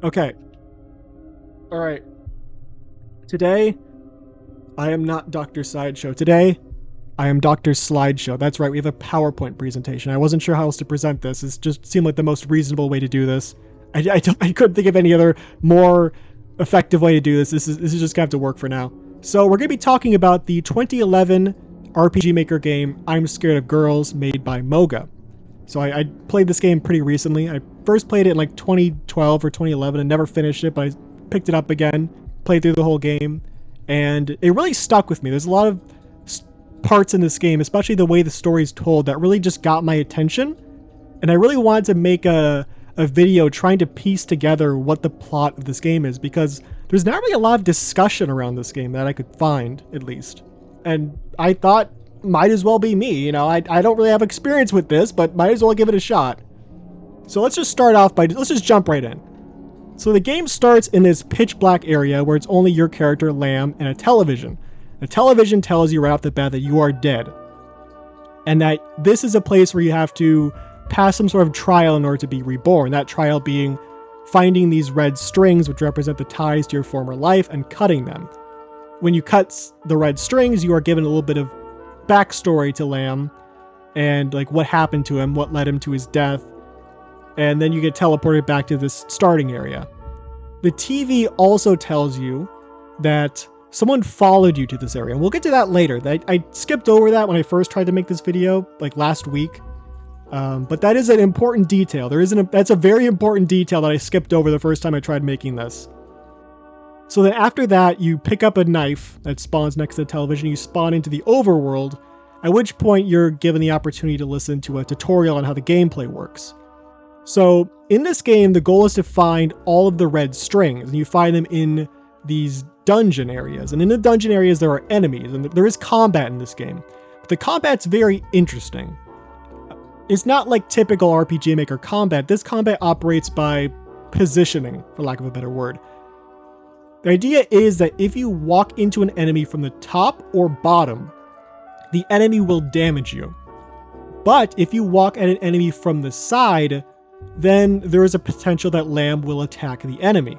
Okay. All right. Today, I am not Dr. Sideshow. Today, I am Dr. Slideshow. That's right, we have a PowerPoint presentation. I wasn't sure how else to present this. It just seemed like the most reasonable way to do this. I couldn't think of any other more effective way to do this. This is just gonna have to work for now. So we're gonna be talking about the 2011 RPG Maker game I'm Scared of Girls, made by Moga. So I played this game pretty recently. I first played it in like 2012 or 2011 and never finished it, but I picked it up again, played through the whole game, and it really stuck with me. There's a lot of parts in this game, especially the way the story is told, that really just got my attention. And I really wanted to make a video trying to piece together what the plot of this game is, because there's not really a lot of discussion around this game that I could find, at least. And I thought, might as well be me, you know, I don't really have experience with this, but might as well give it a shot. So let's just start off by, let's just jump right in. So the game starts in this pitch black area where it's only your character, Lamb, and a television. The television tells you right off the bat that you are dead, and that this is a place where you have to pass some sort of trial in order to be reborn. That trial being finding these red strings, which represent the ties to your former life, and cutting them. When you cut the red strings, you are given a little bit of backstory to Lamb, and like what happened to him, what led him to his death, and then you get teleported back to this starting area. The TV also tells you that someone followed you to this area, and we'll get to that later. I skipped over that when I first tried to make this video, like last week. But that is an important detail. That's a very important detail that I skipped over the first time I tried making this. So then after that, you pick up a knife that spawns next to the television, you spawn into the overworld, at which point you're given the opportunity to listen to a tutorial on how the gameplay works. So in this game, the goal is to find all of the red strings, and you find them in these dungeon areas. And in the dungeon areas, there are enemies, and there is combat in this game. But the combat's very interesting. It's not like typical RPG Maker combat. This combat operates by positioning, for lack of a better word. The idea is that if you walk into an enemy from the top or bottom, the enemy will damage you. But if you walk at an enemy from the side, then there is a potential that Lamb will attack the enemy.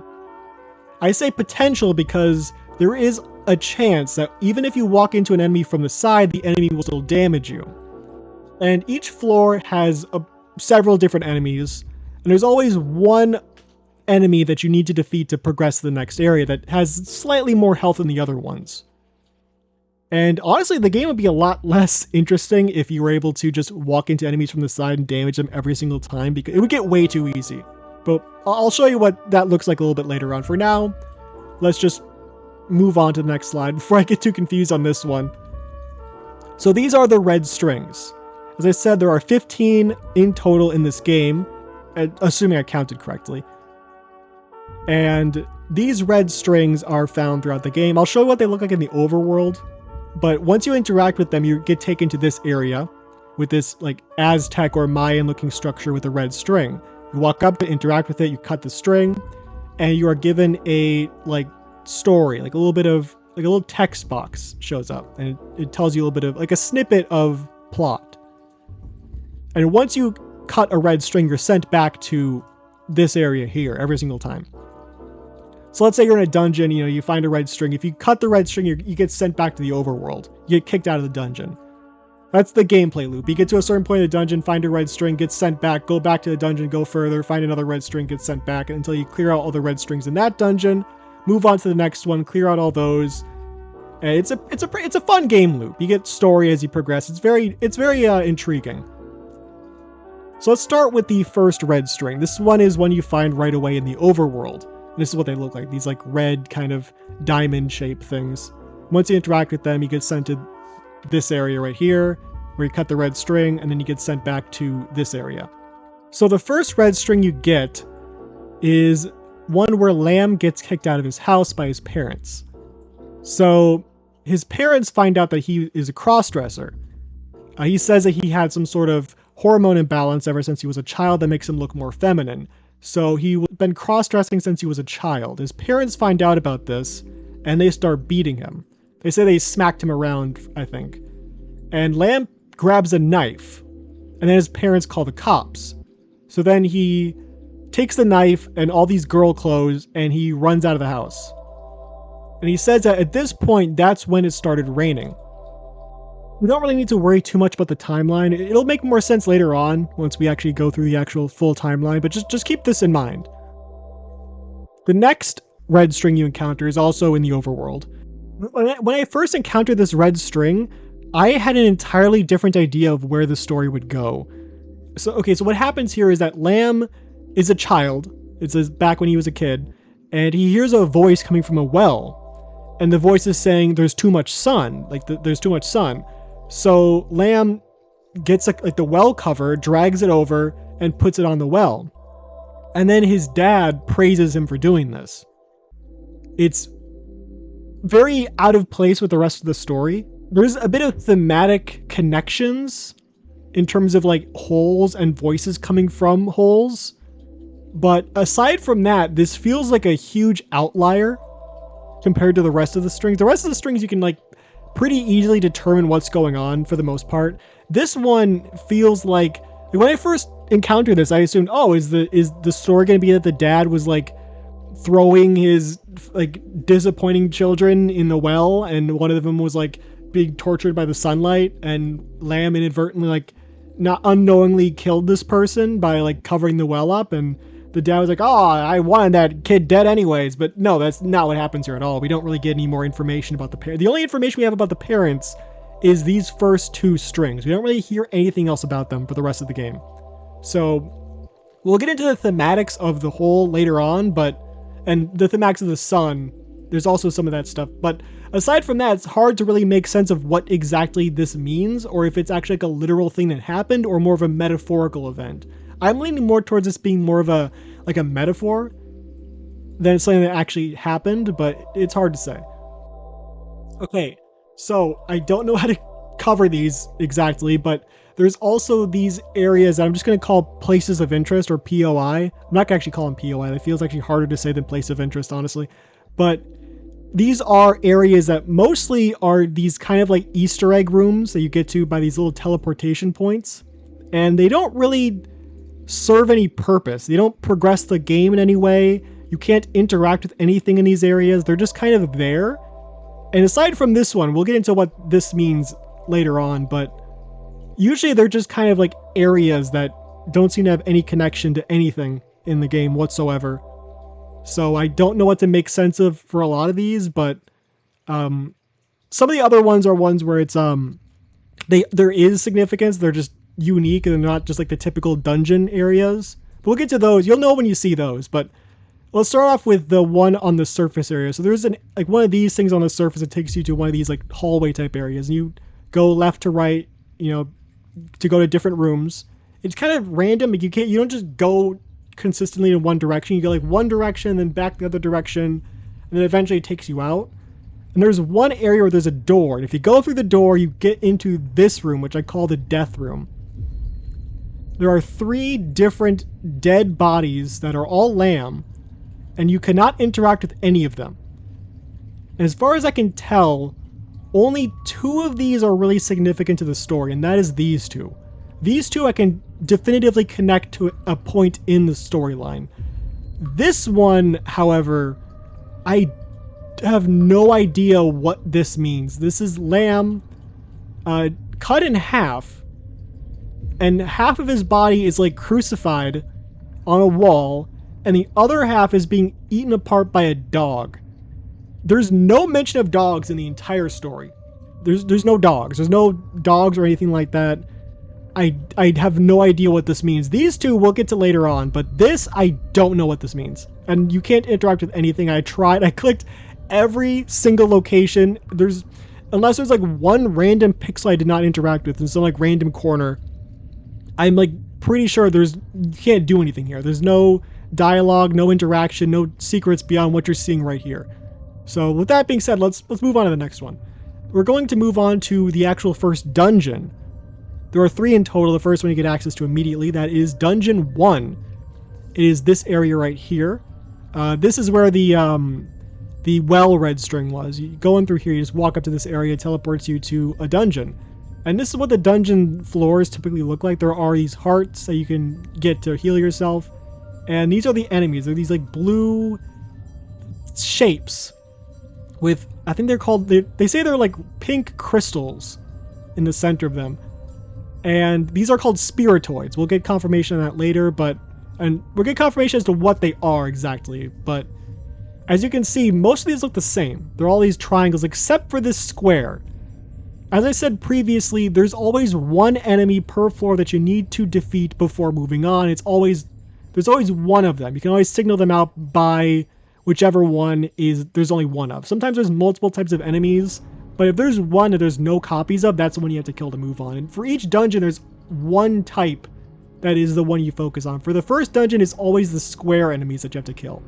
I say potential because there is a chance that even if you walk into an enemy from the side, the enemy will still damage you. And each floor has several different enemies, and there's always one enemy that you need to defeat to progress to the next area that has slightly more health than the other ones. And honestly, the game would be a lot less interesting if you were able to just walk into enemies from the side and damage them every single time, because it would get way too easy. But I'll show you what that looks like a little bit later on. For now, let's just move on to the next slide before I get too confused on this one. So these are the red strings. As I said, there are 15 in total in this game, assuming I counted correctly. And these red strings are found throughout the game. I'll show you what they look like in the overworld, but once you interact with them, you get taken to this area with this like Aztec or Mayan looking structure with a red string. You walk up to interact with it, you cut the string, and you are given a like story, like a little text box shows up, and it tells you a little bit of like a snippet of plot. And once you cut a red string, you're sent back to this area here every single time. So let's say you're in a dungeon, you know, you find a red string. If you cut the red string, you get sent back to the overworld. You get kicked out of the dungeon. That's the gameplay loop. You get to a certain point in the dungeon, find a red string, get sent back, go back to the dungeon, go further, find another red string, get sent back until you clear out all the red strings in that dungeon, move on to the next one, clear out all those. And it's a fun game loop. You get story as you progress. It's very intriguing. So let's start with the first red string. This one is one you find right away in the overworld. And this is what they look like, these like red kind of diamond shaped things. Once you interact with them, you get sent to this area right here, where you cut the red string, and then you get sent back to this area. So the first red string you get is one where Lamb gets kicked out of his house by his parents. So his parents find out that he is a crossdresser. He says that he had some sort of hormone imbalance ever since he was a child that makes him look more feminine. So he's been cross-dressing since he was a child. His parents find out about this, and they start beating him. They say they smacked him around, I think. And Lamb grabs a knife, and then his parents call the cops. So then he takes the knife and all these girl clothes, and he runs out of the house. And he says that at this point, that's when it started raining. We don't really need to worry too much about the timeline. It'll make more sense later on once we actually go through the actual full timeline, but just keep this in mind. The next red string you encounter is also in the overworld. When I first encountered this red string, I had an entirely different idea of where the story would go. So what happens here is that Lamb is a child. It says back when he was a kid, and he hears a voice coming from a well, and the voice is saying there's too much sun, there's too much sun. So Lamb gets the well cover, drags it over, and puts it on the well. And then his dad praises him for doing this. It's very out of place with the rest of the story. There's a bit of thematic connections in terms of like holes and voices coming from holes. But aside from that, this feels like a huge outlier compared to the rest of the strings. The rest of the strings you can like pretty easily determine what's going on for the most part. This one feels like when I first encountered this, I assumed, oh, is the story going to be that the dad was like throwing his like disappointing children in the well, and one of them was like being tortured by the sunlight, and Lamb inadvertently like not unknowingly killed this person by like covering the well up, and the dad was like, oh, I wanted that kid dead anyways. But no, that's not what happens here at all. We don't really get any more information about the parents. The only information we have about the parents is these first two strings. We don't really hear anything else about them for the rest of the game. So we'll get into the thematics of the whole later on, and the thematics of the sun, there's also some of that stuff. But aside from that, it's hard to really make sense of what exactly this means, or if it's actually like a literal thing that happened or more of a metaphorical event. I'm leaning more towards this being more of a metaphor than something that actually happened, but it's hard to say. Okay, so I don't know how to cover these exactly, but there's also these areas that I'm just going to call places of interest, or POI. I'm not going to actually call them POI. That feels actually harder to say than place of interest, honestly. But these are areas that mostly are these kind of like Easter egg rooms that you get to by these little teleportation points. And they don't really serve any purpose. They don't progress the game in any way. You can't interact with anything in these areas. They're just kind of there. And aside from this one, we'll get into what this means later on, but usually they're just kind of like areas that don't seem to have any connection to anything in the game whatsoever. So I don't know what to make sense of for a lot of these, but some of the other ones are ones where it's there is significance. They're just unique and they're not just like the typical dungeon areas. But we'll get to those. You'll know when you see those. But let's start off with the one on the surface area. So there's one of these things on the surface that takes you to one of these like hallway type areas, and you go left to right, to go to different rooms. It's kind of random. Like you don't just go consistently in one direction. You go like one direction, then back the other direction, and then eventually it takes you out. And there's one area where there's a door, and if you go through the door, you get into this room, which I call the death room. There are 3 different dead bodies that are all Lamb, and you cannot interact with any of them. And as far as I can tell, only 2 of these are really significant to the story, and that is these 2. These 2 I can definitively connect to a point in the storyline. This one, however, I have no idea what this means. This is Lamb cut in half, and half of his body is like crucified on a wall, and the other half is being eaten apart by a dog. There's no mention of dogs in the entire story. There's no dogs. There's no dogs or anything like that. I have no idea what this means. These 2 we'll get to later on, but this, I don't know what this means. And you can't interact with anything. I tried. I clicked every single location. Unless there's like one random pixel I did not interact with in some like random corner, I'm like pretty sure you can't do anything here. There's no dialogue, no interaction, no secrets beyond what you're seeing right here. So with that being said, let's move on to the next one. We're going to move on to the actual first dungeon. There are 3 in total. The first one you get access to immediately. That is Dungeon 1. It is this area right here. This is where the well red string was. You go in through here, you just walk up to this area, it teleports you to a dungeon. And this is what the dungeon floors typically look like. There are these hearts that you can get to heal yourself. And these are the enemies. They're these like blue shapes with, I think they're called, they say they're like pink crystals in the center of them. And these are called spiritoids. We'll get confirmation on that later, and we'll get confirmation as to what they are exactly. But as you can see, most of these look the same. They're all these triangles, except for this square. As I said previously, there's always one enemy per floor that you need to defeat before moving on. There's always one of them. You can always signal them out by whichever one there's only one of. Sometimes there's multiple types of enemies, but if there's one that there's no copies of, that's the one you have to kill to move on. And for each dungeon, there's one type that is the one you focus on. For the first dungeon, it's always the square enemies that you have to kill.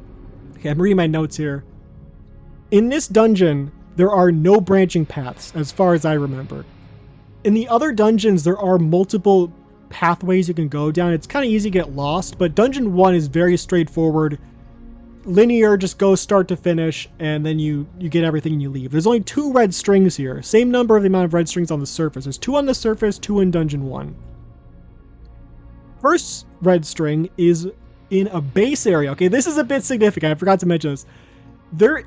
Okay, I'm reading my notes here. In this dungeon, there are no branching paths, as far as I remember. In the other dungeons, there are multiple pathways you can go down. It's kind of easy to get lost, but Dungeon 1 is very straightforward. Linear, just go start to finish, and then you get everything and you leave. There's only 2 red strings here. Same number of the amount of red strings on the surface. There's 2 on the surface, 2 in Dungeon 1. First red string is in a base area. Okay, this is a bit significant. I forgot to mention this. There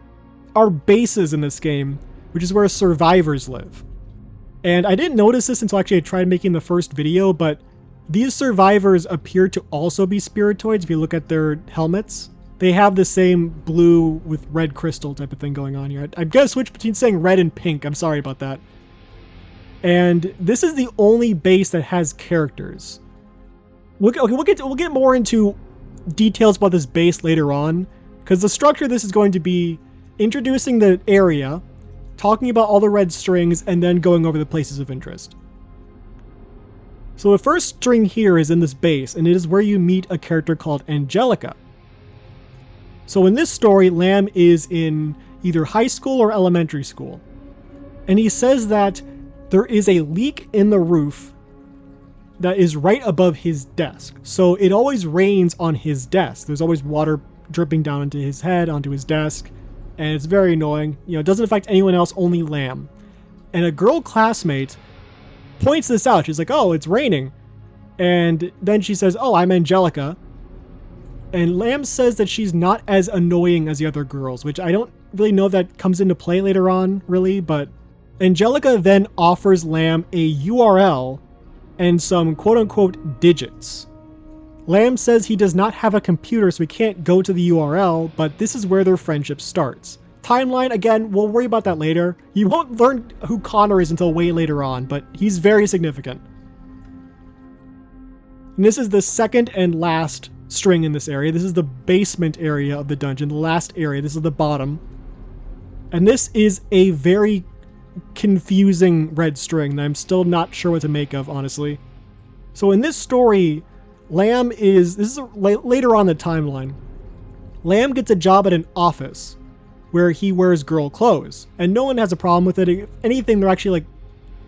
are bases in this game, which is where survivors live. And I didn't notice this until actually I tried making the first video, but these survivors appear to also be spiritoids if you look at their helmets. They have the same blue with red crystal type of thing going on here. I've got to switch between saying red and pink. I'm sorry about that. And this is the only base that has characters. We'll get more into details about this base later on, because the structure of this is going to be introducing the area, talking about all the red strings, and then going over the places of interest. So the first string here is in this base, and it is where you meet a character called Angelica. So in this story, Lamb is in either high school or elementary school. And he says that there is a leak in the roof that is right above his desk. So it always rains on his desk. There's always water dripping down into his head, onto his desk. And it's very annoying. You know, it doesn't affect anyone else, only Lamb. And a girl classmate points this out. She's like, oh, it's raining. And then she says, oh, I'm Angelica. And Lamb says that she's not as annoying as the other girls, which I don't really know if that comes into play later on, really. But Angelica then offers Lamb a URL and some quote-unquote digits. Lamb says he does not have a computer, so he can't go to the URL, but this is where their friendship starts. Timeline, again, we'll worry about that later. You won't learn who Connor is until way later on, but he's very significant. And this is the second and last string in this area. This is the basement area of the dungeon, the last area. This is the bottom. And this is a very confusing red string that I'm still not sure what to make of, honestly. So in this story, Lamb this is later on the timeline. Lamb gets a job at an office where he wears girl clothes, and no one has a problem with it. If anything, they're actually like,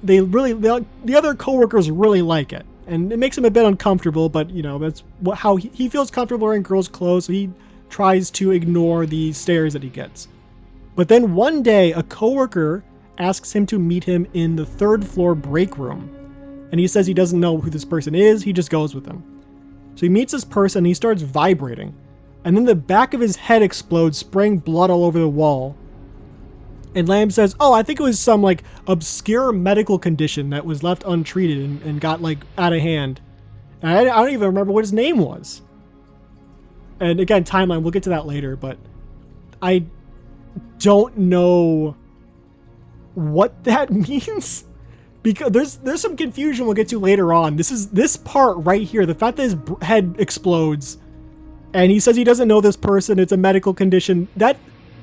the other coworkers really like it, and it makes him a bit uncomfortable, but you know, that's how he feels comfortable wearing girls' clothes, so he tries to ignore the stares that he gets. But then one day, a coworker asks him to meet him in the 3rd floor break room, and he says he doesn't know who this person is, he just goes with him. So he meets this person, and he starts vibrating. And then the back of his head explodes, spraying blood all over the wall. And Lamb says, oh, I think it was some, like, obscure medical condition that was left untreated and got, like, out of hand. And I don't even remember what his name was. And again, timeline, we'll get to that later, but I don't know what that means. Because there's some confusion we'll get to later on. This part right here, the fact that his head explodes, and he says he doesn't know this person, it's a medical condition, that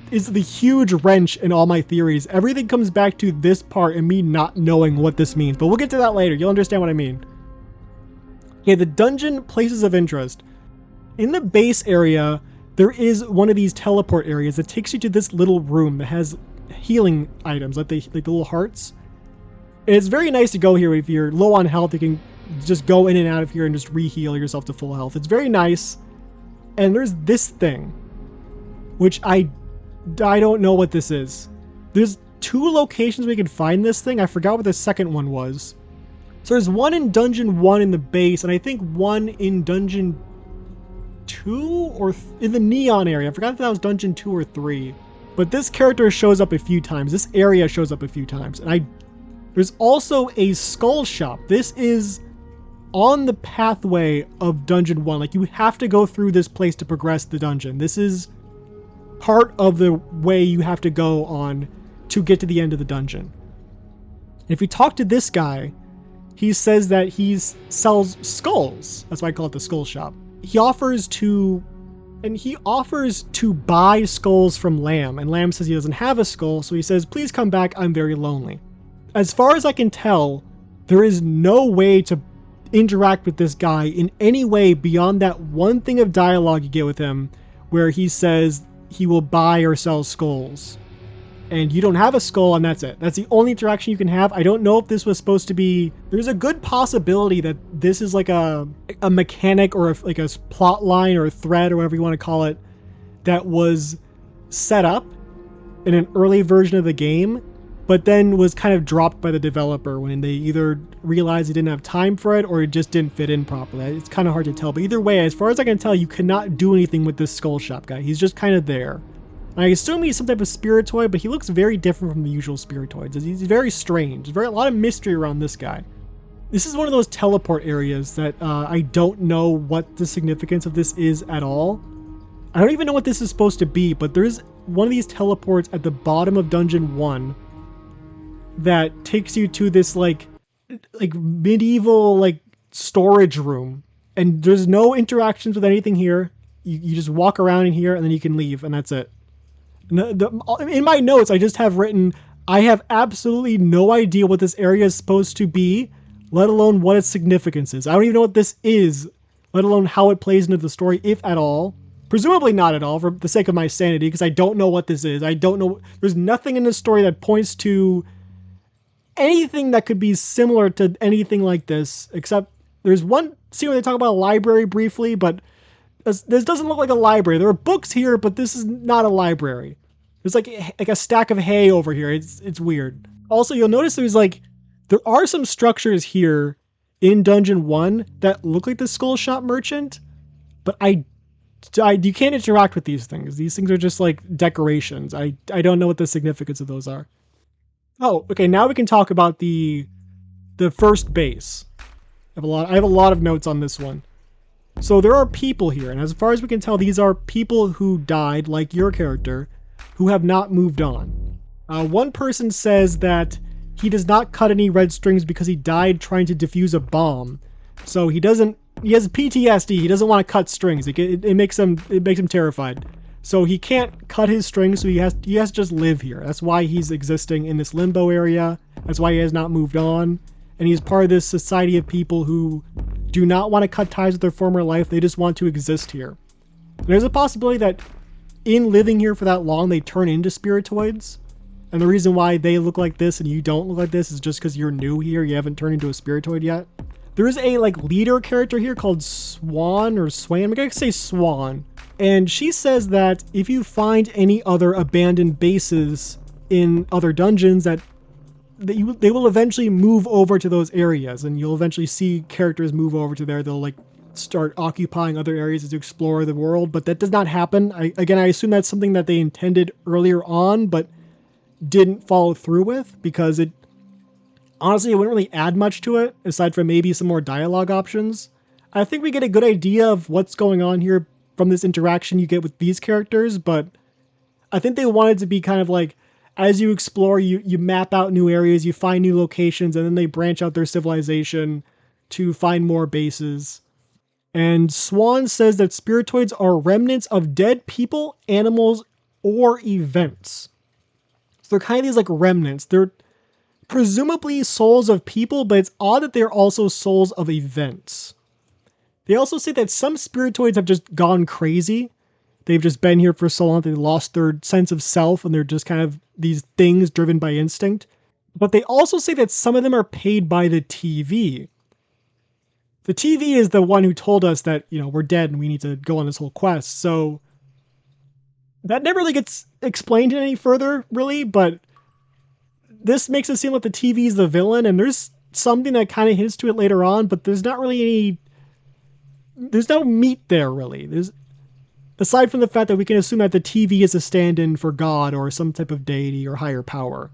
is the huge wrench in all my theories. Everything comes back to this part and me not knowing what this means. But we'll get to that later. You'll understand what I mean. Okay, the dungeon places of interest. In the base area, there is one of these teleport areas that takes you to this little room that has healing items, like the little hearts. It's very nice to go here. If you're low on health, you can just go in and out of here and just re-heal yourself to full health. It's very nice. And there's this thing, which I don't know what this is. There's 2 locations we can find this thing. I forgot what the second one was. So there's one in Dungeon 1 in the base, and I think one in Dungeon 2 or in the neon area. I forgot if that was dungeon 2 or 3. But this character shows up a few times. This area shows up a few times. And there's also a skull shop. This is on the pathway of dungeon 1. Like, you have to go through this place to progress the dungeon. This is part of the way you have to go on to get to the end of the dungeon. If you talk to this guy, he says that he sells skulls. That's why I call it the skull shop. He offers to buy skulls from Lamb, and Lamb says he doesn't have a skull, so he says, please come back, I'm very lonely. As far as I can tell, there is no way to interact with this guy in any way beyond that one thing of dialogue you get with him, where he says he will buy or sell skulls. And you don't have a skull, and that's it. That's the only interaction you can have. I don't know if this was supposed to be... There's a good possibility that this is like a mechanic or like a plot line or a thread or whatever you want to call it that was set up in an early version of the game, but then was kind of dropped by the developer when they either realized they didn't have time for it or it just didn't fit in properly. It's kind of hard to tell. But either way, as far as I can tell, you cannot do anything with this skull shop guy. He's just kind of there. I assume he's some type of spiritoid, but he looks very different from the usual spiritoids. He's very strange. There's a lot of mystery around this guy. This is one of those teleport areas that I don't know what the significance of this is at all. I don't even know what this is supposed to be, but there's one of these teleports at the bottom of Dungeon 1 that takes you to this like medieval like storage room. And there's no interactions with anything here. You just walk around in here and then you can leave, and that's it. In my notes, I just have written, I have absolutely no idea what this area is supposed to be, let alone what its significance is. I don't even know what this is, let alone how it plays into the story, if at all. Presumably not at all, for the sake of my sanity, because I don't know what this is. I don't know. There's nothing in this story that points to anything that could be similar to anything like this, except there's one scene where they talk about a library briefly, but this doesn't look like a library. There are books here, but this is not a library. There's like a stack of hay over here. It's weird. Also, you'll notice there are some structures here in Dungeon 1 that look like the Skull Shop Merchant, but you can't interact with these things. These things are just like decorations. I don't know what the significance of those are. Oh, okay. Now we can talk about the first base. I have a lot of notes on this one. So there are people here, and as far as we can tell, these are people who died, like your character, who have not moved on. One person says that he does not cut any red strings because he died trying to defuse a bomb. So he has PTSD. He doesn't want to cut strings. It makes him terrified. So he can't cut his strings, so he has to just live here. That's why he's existing in this limbo area. That's why he has not moved on. And he's part of this society of people who do not want to cut ties with their former life. They just want to exist here. There's a possibility that in living here for that long, they turn into spiritoids. And the reason why they look like this and you don't look like this is just because you're new here. You haven't turned into a spiritoid yet. There is a leader character here called Swan or Swain. I'm going to say Swan. And she says that if you find any other abandoned bases in other dungeons that they will eventually move over to those areas, and you'll eventually see characters move over to there. They'll start occupying other areas to explore the world, but that does not happen. I assume that's something that they intended earlier on, but didn't follow through with, because it wouldn't really add much to it, aside from maybe some more dialogue options. I think we get a good idea of what's going on here from this interaction you get with these characters, but I think they wanted to be kind of like, as you explore, you map out new areas, you find new locations, and then they branch out their civilization to find more bases. And Swan says that spiritoids are remnants of dead people, animals, or events. So they're kind of these remnants. They're presumably souls of people, but it's odd that they're also souls of events. They also say that some spiritoids have just gone crazy. They've just been here for so long, they lost their sense of self, and they're just kind of these things driven by instinct. But they also say that some of them are paid by the TV. The TV is the one who told us that, we're dead and we need to go on this whole quest. So that never really gets explained any further, really, but this makes it seem like the TV is the villain, and there's something that kind of hints to it later on, but there's not really any there's no meat there really. There's aside from the fact that we can assume that the TV is a stand-in for God or some type of deity or higher power.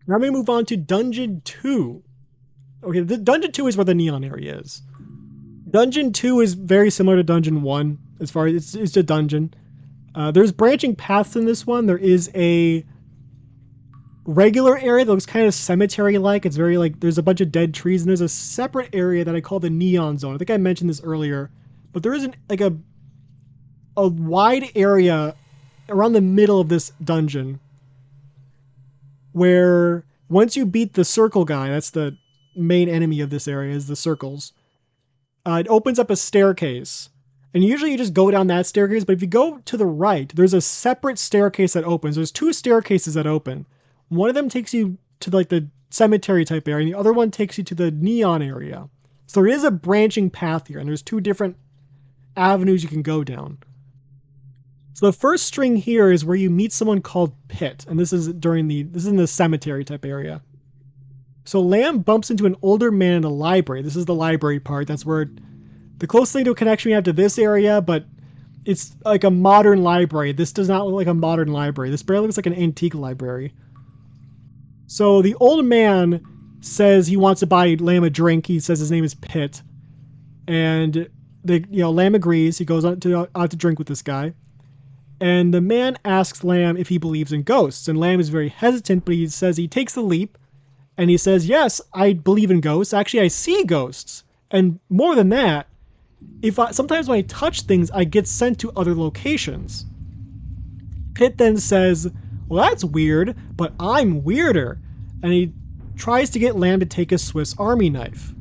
Now I'm gonna move on to Dungeon 2. Okay, the Dungeon 2 is where the neon area is. Dungeon 2 is very similar to Dungeon 1 as far as it's a dungeon. There's branching paths in this one. There is a regular area that looks kind of cemetery-like. It's very like there's a bunch of dead trees, and there's a separate area that I call the neon zone. I think I mentioned this earlier, but there isn't like a wide area around the middle of this dungeon where once you beat the circle guy, that's the main enemy of this area, is the circles. It opens up a staircase. And usually you just go down that staircase, but if you go to the right, there's a separate staircase that opens. There's two staircases that open. One of them takes you to like the cemetery type area, and the other one takes you to the neon area. So there is a branching path here, and there's two different avenues you can go down. So the first string here is where you meet someone called Pitt, and this is in the cemetery type area. So Lamb bumps into an older man in a library. This is the library part. That's where the closest thing to a connection we have to this area, but it's like a modern library. This does not look like a modern library. This barely looks like an antique library. So the old man says he wants to buy Lamb a drink. He says his name is Pitt. And Lamb agrees. He goes out to drink with this guy. And the man asks Lamb if he believes in ghosts. And Lamb is very hesitant, but he says he takes the leap. And he says, yes, I believe in ghosts. Actually, I see ghosts. And more than that, sometimes when I touch things, I get sent to other locations. Pitt then says, well, that's weird, but I'm weirder. And he tries to get Lamb to take a Swiss Army knife.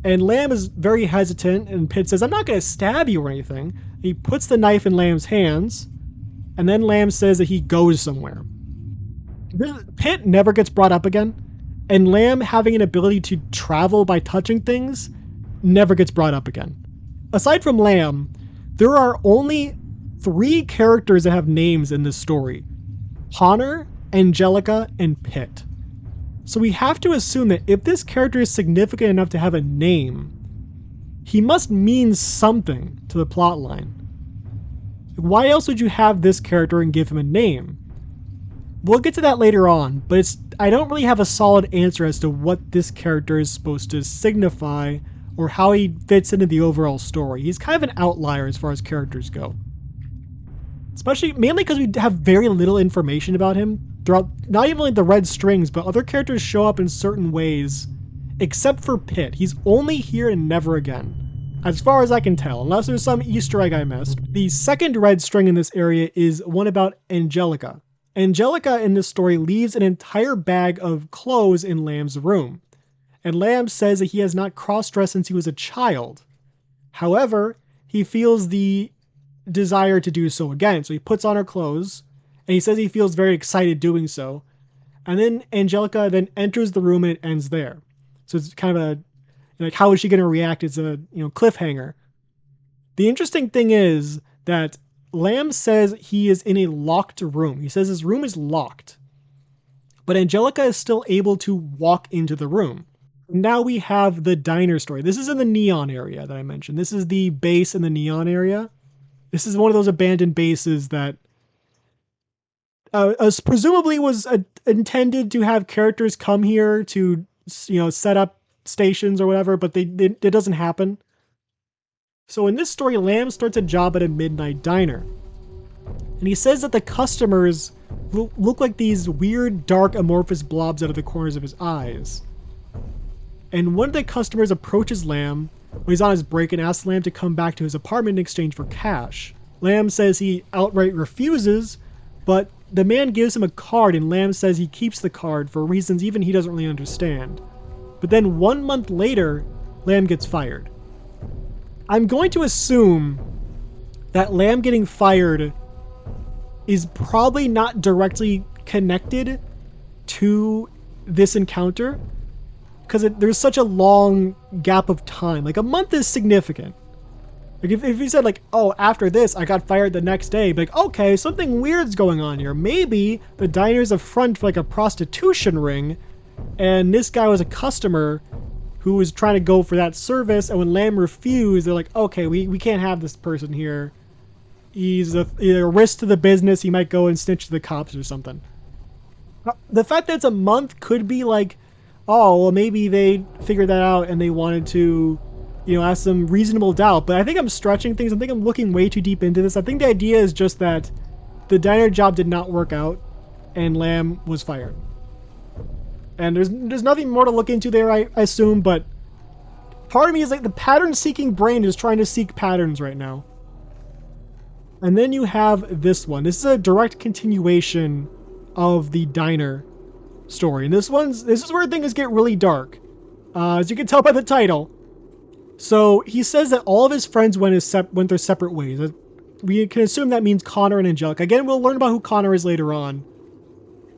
And Lamb is very hesitant, and Pitt says, I'm not going to stab you or anything. He puts the knife in Lamb's hands, and then Lamb says that he goes somewhere. Pitt never gets brought up again, and Lamb having an ability to travel by touching things never gets brought up again. Aside from Lamb, there are only 3 characters that have names in this story: Honor, Angelica, and Pitt. So we have to assume that if this character is significant enough to have a name, he must mean something to the plotline. Why else would you have this character and give him a name? We'll get to that later on, but I don't really have a solid answer as to what this character is supposed to signify or how he fits into the overall story. He's kind of an outlier as far as characters go. Mainly because we have very little information about him throughout, not even like the red strings, but other characters show up in certain ways, except for Pitt. He's only here and never again, as far as I can tell, unless there's some Easter egg I missed. The second red string in this area is one about Angelica. Angelica in this story leaves an entire bag of clothes in Lamb's room, and Lamb says that he has not cross-dressed since he was a child. However, he feels the desire to do so again, so he puts on her clothes, and he says he feels very excited doing so. And then Angelica then enters the room and it ends there. So it's kind of how is she going to react? It's a cliffhanger. The interesting thing is that Lamb says he is in a locked room. He says his room is locked. But Angelica is still able to walk into the room. Now we have the diner story. This is in the neon area that I mentioned. This is the base in the neon area. This is one of those abandoned bases that presumably was intended to have characters come here to set up stations or whatever, but it doesn't happen. So in this story, Lamb starts a job at a midnight diner. And he says that the customers look like these weird, dark, amorphous blobs out of the corners of his eyes. And one of the customers approaches Lamb when he's on his break and asks Lamb to come back to his apartment in exchange for cash. Lamb says he outright refuses, but the man gives him a card, and Lamb says he keeps the card for reasons even he doesn't really understand. But then 1 month later, Lamb gets fired. I'm going to assume that Lamb getting fired is probably not directly connected to this encounter, because there's such a long gap of time. Like, a month is significant. Like, if he said, after this, I got fired the next day, okay, something weird's going on here. Maybe the diner's a front for, a prostitution ring, and this guy was a customer who was trying to go for that service. And when Lamb refused, they're like, okay, we can't have this person here. He's either a risk to the business. He might go and snitch to the cops or something. The fact that it's a month could be like, oh, well, maybe they figured that out and they wanted to, have some reasonable doubt. But I think I'm stretching things. I think I'm looking way too deep into this. I think the idea is just that the diner job did not work out and Lamb was fired. And there's nothing more to look into there, I assume, but part of me is like the pattern-seeking brain is trying to seek patterns right now. And then you have this one. This is a direct continuation of the diner story. And this is where things get really dark. As you can tell by the title. So he says that all of his friends went their separate ways. We can assume that means Connor and Angelica. Again, we'll learn about who Connor is later on.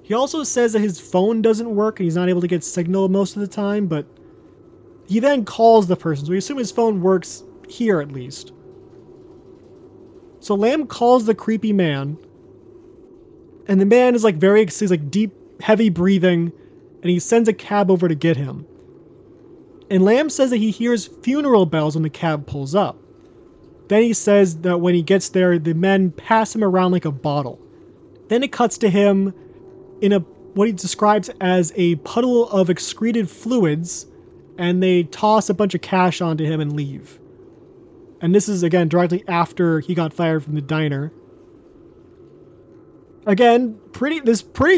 He also says that his phone doesn't work and he's not able to get signal most of the time, but he then calls the person. So we assume his phone works here at least. So Lamb calls the creepy man, and the man is like he's like deep, heavy breathing, and he sends a cab over to get him. And Lamb says that he hears funeral bells when the cab pulls up. Then he says that when he gets there, the men pass him around like a bottle. Then it cuts to him in what he describes as a puddle of excreted fluids, and they toss a bunch of cash onto him and leave. And this is, again, directly after he got fired from the diner. Again, pretty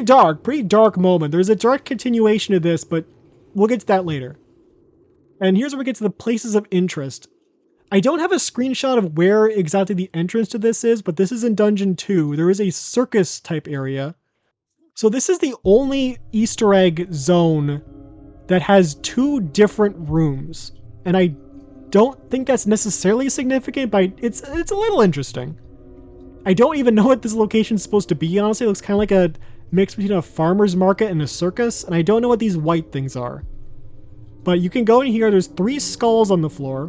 dark moment. There's a direct continuation of this, but we'll get to that later. And here's where we get to the places of interest. I don't have a screenshot of where exactly the entrance to this is, but this is in Dungeon 2. There is a circus type area. So this is the only Easter egg zone that has 2 different rooms. And I don't think that's necessarily significant, but it's a little interesting. I don't even know what this location is supposed to be, honestly. It looks kind of like a mix between a farmer's market and a circus, and I don't know what these white things are. But you can go in here, there's 3 skulls on the floor,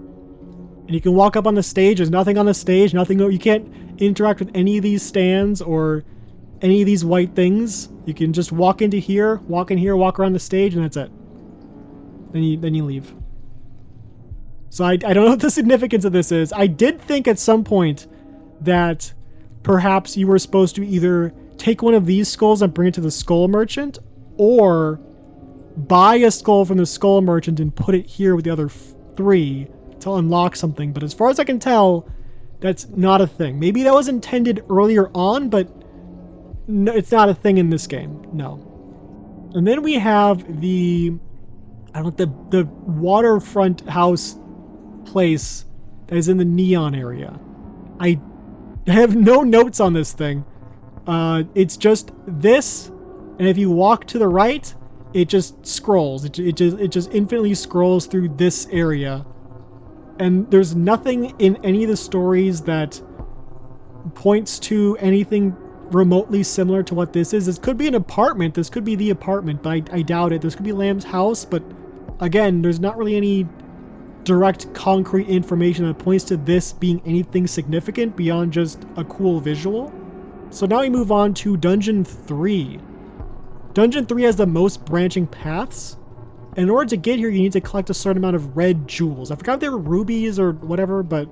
and you can walk up on the stage. There's nothing on the stage, you can't interact with any of these stands or any of these white things. You can just walk into here, walk around the stage, and that's it. Then you leave. So I don't know what the significance of this is. I did think at some point that perhaps you were supposed to either take one of these skulls and bring it to the skull merchant, or buy a skull from the skull merchant and put it here with the other 3 to unlock something. But as far as I can tell, that's not a thing. Maybe that was intended earlier on, but no, it's not a thing in this game. No. And then we have the waterfront house place that is in the neon area. I have no notes on this thing. It's just this, and if you walk to the right, it just scrolls. It just infinitely scrolls through this area. And there's nothing in any of the stories that points to anything remotely similar to what this is. This could be an apartment. This could be the apartment, but I doubt it. This could be Lamb's house, but again, there's not really any direct concrete information that points to this being anything significant beyond just a cool visual. So now we move on to Dungeon 3. Dungeon 3 has the most branching paths. In order to get here, you need to collect a certain amount of red jewels. I forgot if they were rubies or whatever, but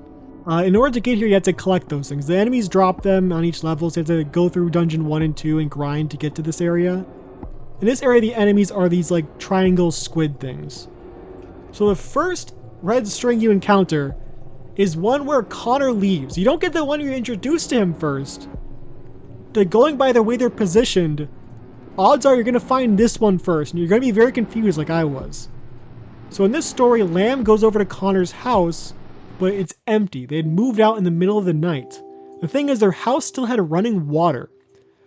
in order to get here, you have to collect those things. The enemies drop them on each level, so you have to go through Dungeon 1 and 2 and grind to get to this area. In this area, the enemies are these like triangle squid things. So the first red string you encounter is one where Connor leaves. You don't get the one you're introduced to him first. Going by the way they're positioned, odds are you're going to find this one first, and you're going to be very confused like I was. So in this story, Lamb goes over to Connor's house, but it's empty. They had moved out in the middle of the night. The thing is, their house still had running water.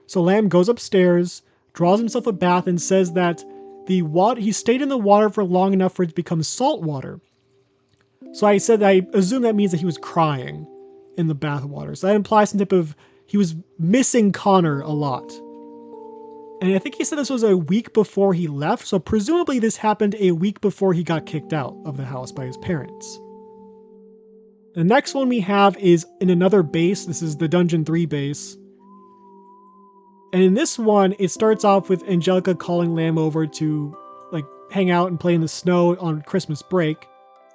So Lamb goes upstairs, draws himself a bath, and says that he stayed in the water for long enough for it to become salt water. So I assume that means that he was crying in the bath water. So that implies some type of, he was missing Connor a lot. And I think he said this was a week before he left, so presumably this happened a week before he got kicked out of the house by his parents. The next one we have is in another base. This is the Dungeon 3 base. And in this one, it starts off with Angelica calling Lamb over to hang out and play in the snow on Christmas break.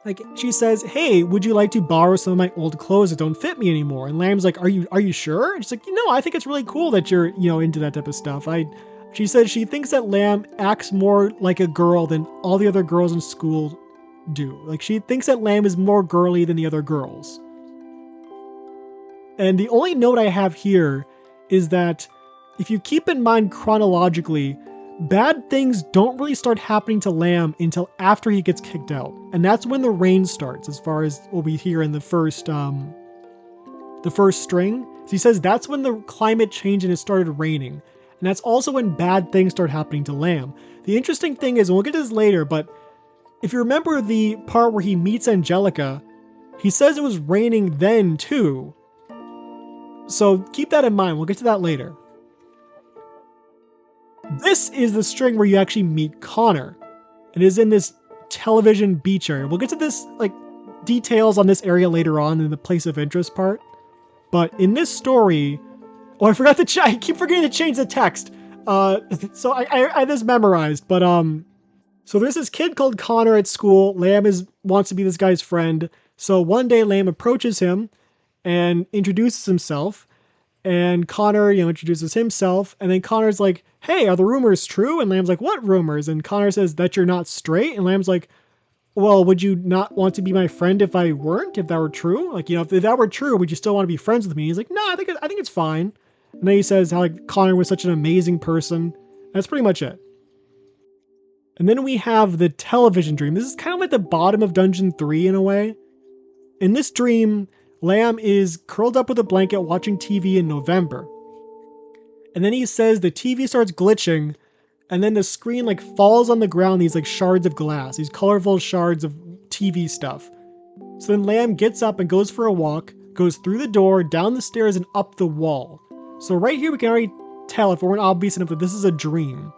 Like, she says, "Hey, would you like to borrow some of my old clothes that don't fit me anymore?" And Lamb's like, "Are you sure?" And she's like, "No, I think it's really cool that you're, into that type of stuff." She says she thinks that Lamb acts more like a girl than all the other girls in school do. Like, she thinks that Lamb is more girly than the other girls. And the only note I have here is that if you keep in mind chronologically, bad things don't really start happening to Lamb until after he gets kicked out. And that's when the rain starts, as far as what we hear in the first string. So he says that's when the climate changed and it started raining. And that's also when bad things start happening to Lamb. The interesting thing is, and we'll get to this later, but if you remember the part where he meets Angelica, he says it was raining then too. So keep that in mind. We'll get to that later. This is the string where you actually meet Connor. It is in this television beach area. We'll get to this, details on this area later on in the place of interest part. But in this story, I forgot to I keep forgetting to change the text. So I had this memorized, but so there's this kid called Connor at school. Lamb wants to be this guy's friend. So one day Lamb approaches him and introduces himself. And Connor, introduces himself. And then Connor's like, "Hey, are the rumors true?" And Lamb's like, "What rumors?" And Connor says, "That you're not straight." And Lamb's like, "Well, would you not want to be my friend if I weren't, if that were true? Like, if that were true, would you still want to be friends with me?" He's like, "No, I think it's fine." And then he says how Connor was such an amazing person. That's pretty much it. And then we have the television dream. This is kind of like the bottom of Dungeon 3 in a way. In this dream, Lamb is curled up with a blanket watching TV in November. And then he says the TV starts glitching, and then the screen falls on the ground, these shards of glass, these colorful shards of TV stuff. So then Lamb gets up and goes for a walk, goes through the door, down the stairs, and up the wall. So right here we can already tell, if it weren't obvious enough, that this is a dream.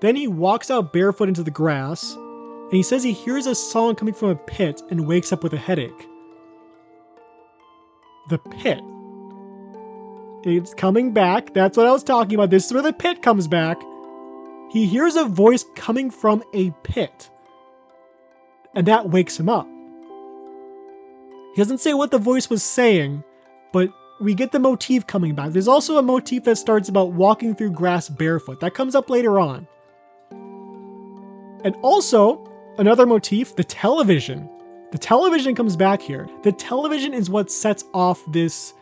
Then he walks out barefoot into the grass, and he says he hears a song coming from a pit and wakes up with a headache. The pit. It's coming back. That's what I was talking about. This is where the pit comes back. He hears a voice coming from a pit, and that wakes him up. He doesn't say what the voice was saying, but we get the motif coming back. There's also a motif that starts about walking through grass barefoot. That comes up later on. And also, another motif, the television. The television comes back here. The television is what sets off this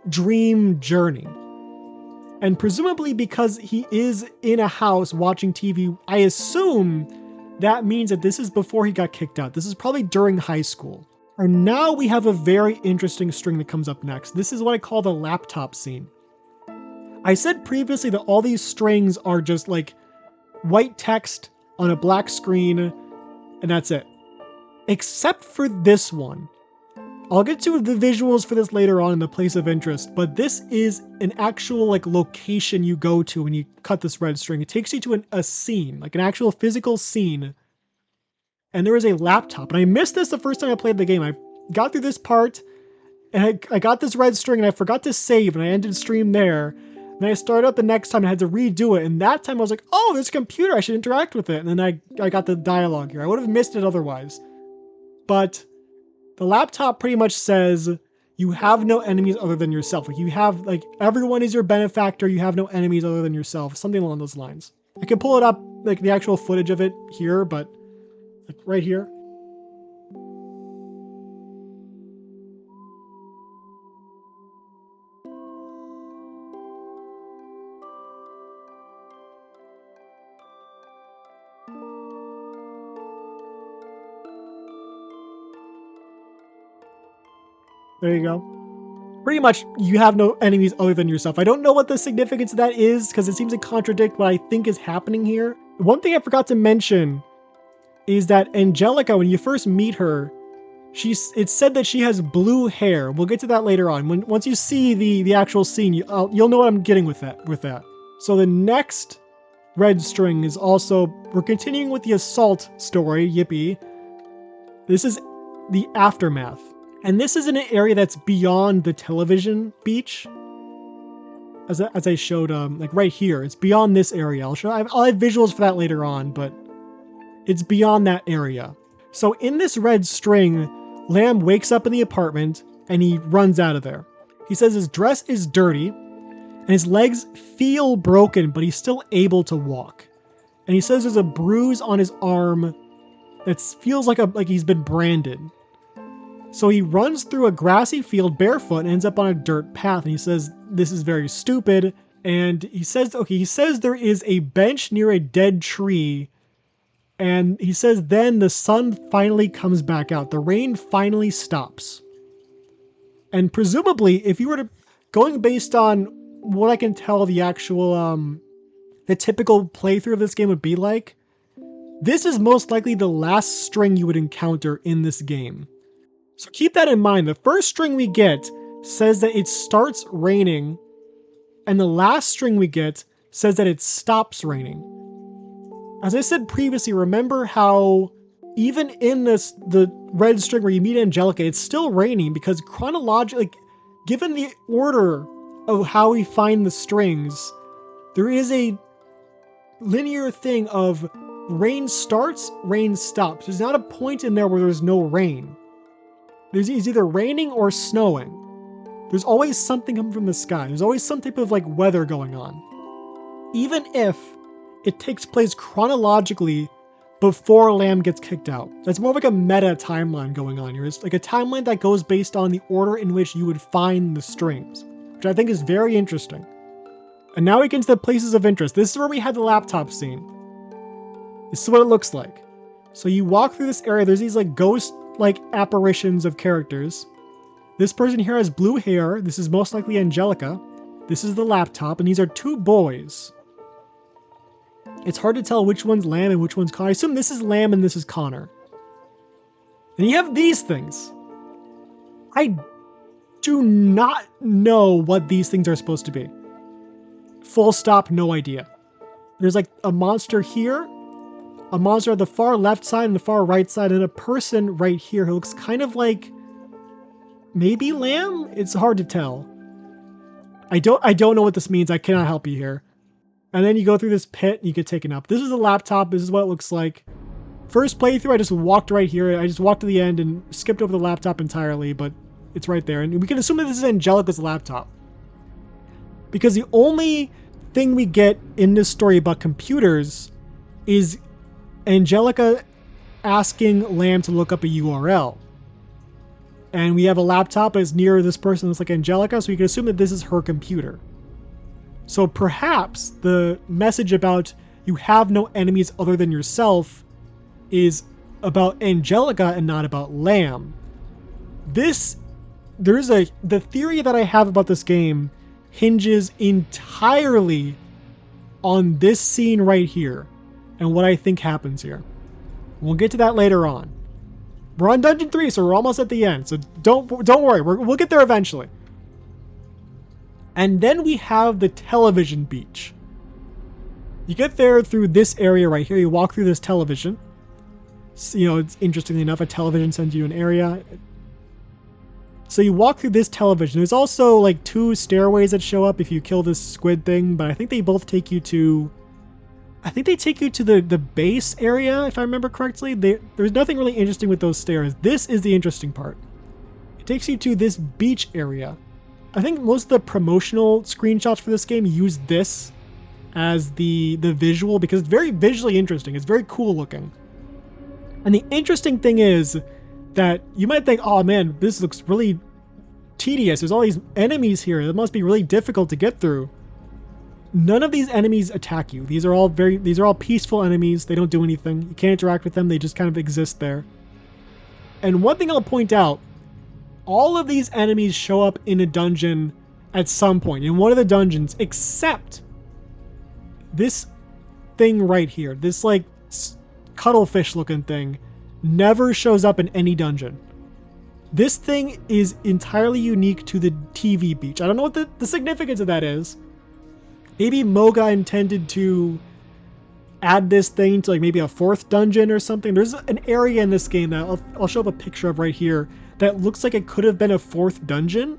dream journey. And presumably because he is in a house watching TV, I assume that means that this is before he got kicked out. This is probably during high school. And now we have a very interesting string that comes up next. This is what I call the laptop scene. I said previously that all these strings are just white text on a black screen, and that's it. Except for this one. I'll get to the visuals for this later on in the place of interest, but this is an actual location you go to when you cut this red string. It takes you to a scene, an actual physical scene. And there is a laptop. And I missed this the first time I played the game. I got through this part, and I got this red string, and I forgot to save, and I ended stream there. And I started up the next time and had to redo it. And that time I was like, "Oh, there's a computer. I should interact with it." And then I got the dialogue here. I would have missed it otherwise. But the laptop pretty much says you have no enemies other than yourself. You have everyone is your benefactor. You have no enemies other than yourself. Something along those lines. I can pull it up, the actual footage of it here, but right here. There you go. Pretty much, you have no enemies other than yourself. I don't know what the significance of that is, because it seems to contradict what I think is happening here. One thing I forgot to mention is that Angelica, when you first meet her, it's said that she has blue hair. We'll get to that later on. Once you see the actual scene, you'll know what I'm getting with that. So the next red string is also, we're continuing with the assault story, yippee. This is the aftermath. And this is in an area that's beyond the television beach. As I showed, right here, it's beyond this area. I'll have visuals for that later on, but It's beyond that area. So in this red string, Lamb wakes up in the apartment and he runs out of there. He says his dress is dirty and his legs feel broken, but he's still able to walk. And he says there's a bruise on his arm that feels like he's been branded. So he runs through a grassy field barefoot and ends up on a dirt path. And he says, this is very stupid. And he says there is a bench near a dead tree. And he says then the sun finally comes back out. The rain finally stops. And presumably, if you were to, going based on what I can tell the actual, the typical playthrough of this game would be like, this is most likely the last string you would encounter in this game. So keep that in mind. The first string we get says that it starts raining, and the last string we get says that it stops raining. As I said previously, remember how even in the red string where you meet Angelica, it's still raining because chronologically, given the order of how we find the strings, there is a linear thing of rain starts, rain stops. There's not a point in there where there's no rain. It's either raining or snowing. There's always something coming from the sky. There's always some type of like weather going on. Even if it takes place chronologically before Lamb gets kicked out. That's more like a meta timeline going on here. It's like a timeline that goes based on the order in which you would find the strings, which I think is very interesting. And now we get into the places of interest. This is where we had the laptop scene. This is what it looks like. So you walk through this area, there's these like ghost-like apparitions of characters. This person here has blue hair. This is most likely Angelica. This is the laptop, and these are two boys. It's hard to tell which one's Lamb and which one's Connor. I assume this is Lamb and this is Connor. And you have these things. I do not know what these things are supposed to be. Full stop, no idea. There's like a monster here, a monster at the far left side and the far right side, and a person right here who looks kind of like maybe Lamb? It's hard to tell. I don't know what this means. I cannot help you here. And then you go through this pit and you get taken up. This is a laptop. This is what it looks like. First playthrough, I just walked right here. I just walked to the end and skipped over the laptop entirely, but it's right there. And we can assume that this is Angelica's laptop. Because the only thing we get in this story about computers is Angelica asking Lamb to look up a URL. And we have a laptop as near this person that's like Angelica, so we can assume that this is her computer. So perhaps the message about you have no enemies other than yourself is about Angelica and not about Lamb. The theory that I have about this game hinges entirely on this scene right here and what I think happens here. We'll get to that later on. We're on Dungeon 3, so we're almost at the end. So don't worry, we'll get there eventually. And then we have the television beach. You get there through this area right here. You walk through this television. So, it's interestingly enough, a television sends you an area. So you walk through this television. There's also like two stairways that show up if you kill this squid thing, but I think they both take you to... the base area, if I remember correctly. There's nothing really interesting with those stairs. This is the interesting part. It takes you to this beach area. I think most of the promotional screenshots for this game use this as the visual because it's very visually interesting. It's very cool looking. And the interesting thing is that you might think, oh man, this looks really tedious. There's all these enemies here. It must be really difficult to get through. None of these enemies attack you. These are all peaceful enemies. They don't do anything. You can't interact with them. They just kind of exist there. And one thing I'll point out, all of these enemies show up in a dungeon at some point, in one of the dungeons, except this thing right here. This like cuttlefish looking thing never shows up in any dungeon. This thing is entirely unique to the TV beach. I don't know what the significance of that is. Maybe Moga intended to add this thing to like maybe a fourth dungeon or something. There's an area in this game that I'll show up a picture of right here that looks like it could have been a fourth dungeon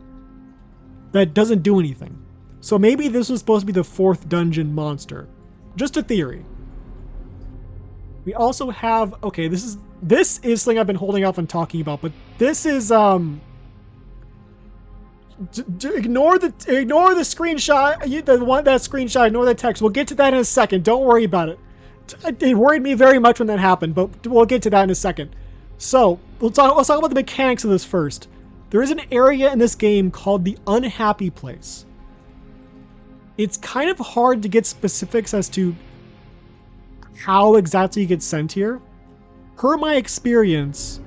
that doesn't do anything. So maybe this was supposed to be the fourth dungeon monster. Just a theory. We also have, okay, this is something I've been holding off on talking about, but this is ignore the screenshot, that screenshot, ignore the text. We'll get to that in a second. Don't worry about it. It worried me very much when that happened, but we'll get to that in a second. So, let's talk about the mechanics of this first. There is an area in this game called the Unhappy Place. It's kind of hard to get specifics as to how exactly you get sent here. Per my experience,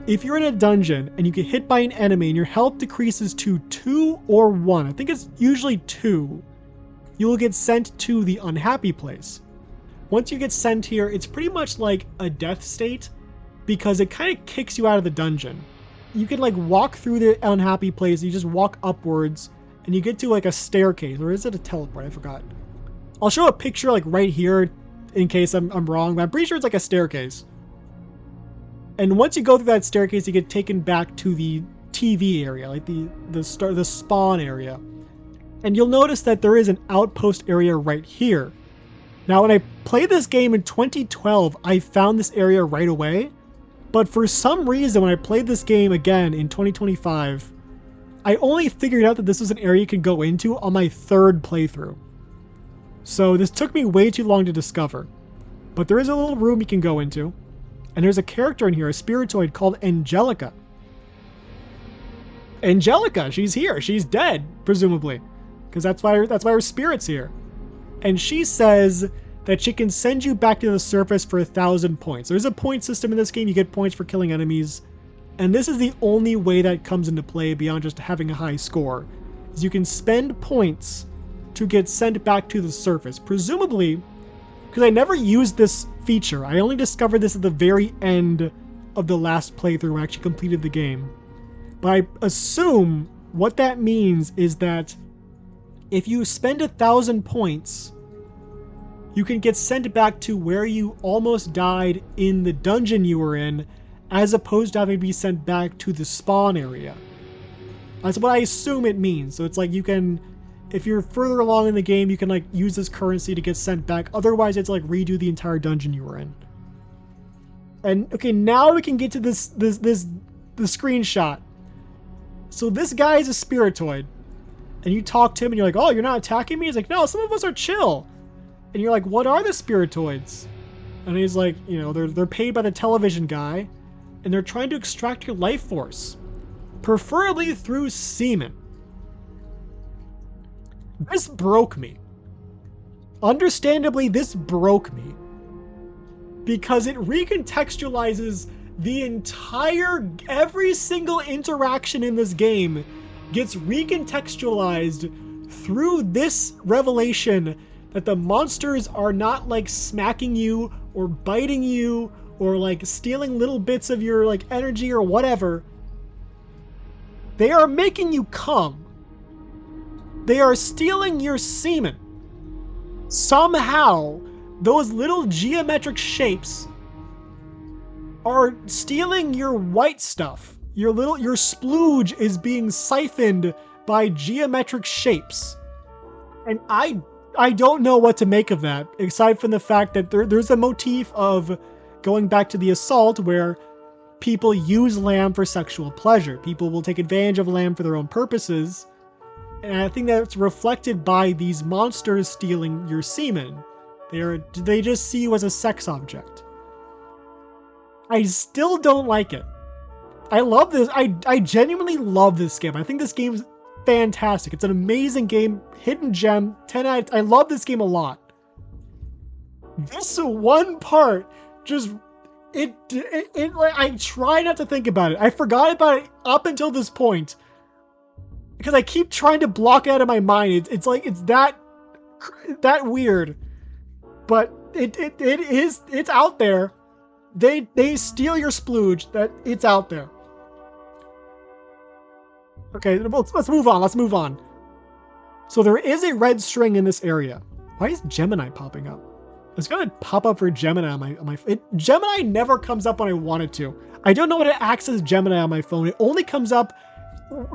if you're in a dungeon and you get hit by an enemy and your health decreases to 2 or 1, I think it's usually 2, you will get sent to the Unhappy Place. Once you get sent here, it's pretty much like a death state because it kind of kicks you out of the dungeon. You can like walk through the Unhappy Place, you just walk upwards and you get to like a staircase, or is it a teleport? I forgot. I'll show a picture like right here in case I'm wrong, but I'm pretty sure it's like a staircase. And once you go through that staircase, you get taken back to the TV area, like the spawn area. And you'll notice that there is an outpost area right here. Now, when I played this game in 2012, I found this area right away. But for some reason, when I played this game again in 2025, I only figured out that this was an area you can go into on my 3rd playthrough. So this took me way too long to discover. But there is a little room you can go into. And there's a character in here, a spiritoid called Angelica. Angelica, she's here. She's dead, presumably. Because that's why her spirit's here. And she says that she can send you back to the surface for 1,000 points. There's a point system in this game. You get points for killing enemies. And this is the only way that comes into play beyond just having a high score. Is you can spend points to get sent back to the surface. Presumably, because I never used this feature. I only discovered this at the very end of the last playthrough when I actually completed the game. But I assume what that means is that if you spend 1,000 points, you can get sent back to where you almost died in the dungeon you were in, as opposed to having to be sent back to the spawn area. That's what I assume it means. So it's like you can, if you're further along in the game, you can like use this currency to get sent back. Otherwise, it's like redo the entire dungeon you were in. And okay, now we can get to the screenshot. So this guy is a spiritoid. And you talk to him and you're like, oh, you're not attacking me? He's like, no, some of us are chill. And you're like, what are the spiritoids? And he's like, you know, they're paid by the television guy. And they're trying to extract your life force. Preferably through semen. This broke me. Understandably, this broke me. Because it recontextualizes the every single interaction in this game gets recontextualized through this revelation that the monsters are not like smacking you or biting you or like stealing little bits of your like energy or whatever. They are making you come. They are stealing your semen. Somehow, those little geometric shapes are stealing your white stuff. Your splooge is being siphoned by geometric shapes. And I don't know what to make of that, aside from the fact that there's a motif of going back to the assault where people use lamb for sexual pleasure. People will take advantage of lamb for their own purposes. And I think that's reflected by these monsters stealing your semen. They just see you as a sex object. I still don't like it. I love this. I genuinely love this game. I think this game is fantastic. It's an amazing game. Hidden gem. 10 out of 10. I love this game a lot. This one part just... I try not to think about it. I forgot about it up until this point. Because I keep trying to block it out of my mind. It's like, it's that weird. But it's out there. They steal your splooge. It's out there. Okay, let's move on. Let's move on. So there is a red string in this area. Why is Gemini popping up? It's gonna pop up for Gemini on my Gemini never comes up when I want it to. I don't know how to access Gemini on my phone. It only comes up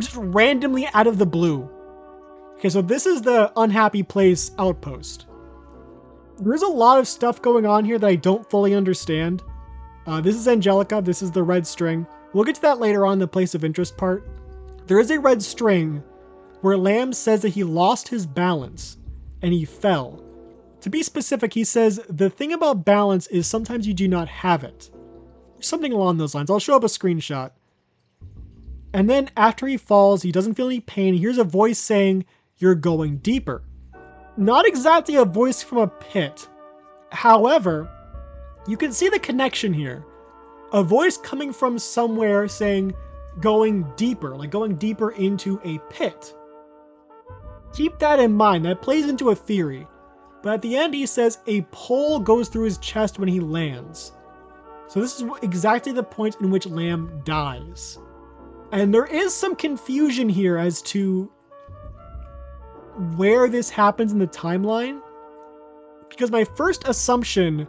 just randomly out of the blue. Okay, so this is the Unhappy Place outpost. There's a lot of stuff going on here that I don't fully understand. This is Angelica. This is the red string. We'll get to that later on in the place of interest part. There is a red string where Lamb says that he lost his balance and he fell. To be specific, he says the thing about balance is sometimes you do not have it. Something along those lines. I'll show up a screenshot. And then after he falls, he doesn't feel any pain. He hears a voice saying, "You're going deeper." Not exactly a voice from a pit. However, you can see the connection here. A voice coming from somewhere saying, going deeper, like going deeper into a pit. Keep that in mind. That plays into a theory. But at the end, he says a pole goes through his chest when he lands. So this is exactly the point in which Lamb dies. And there is some confusion here as to where this happens in the timeline. Because my first assumption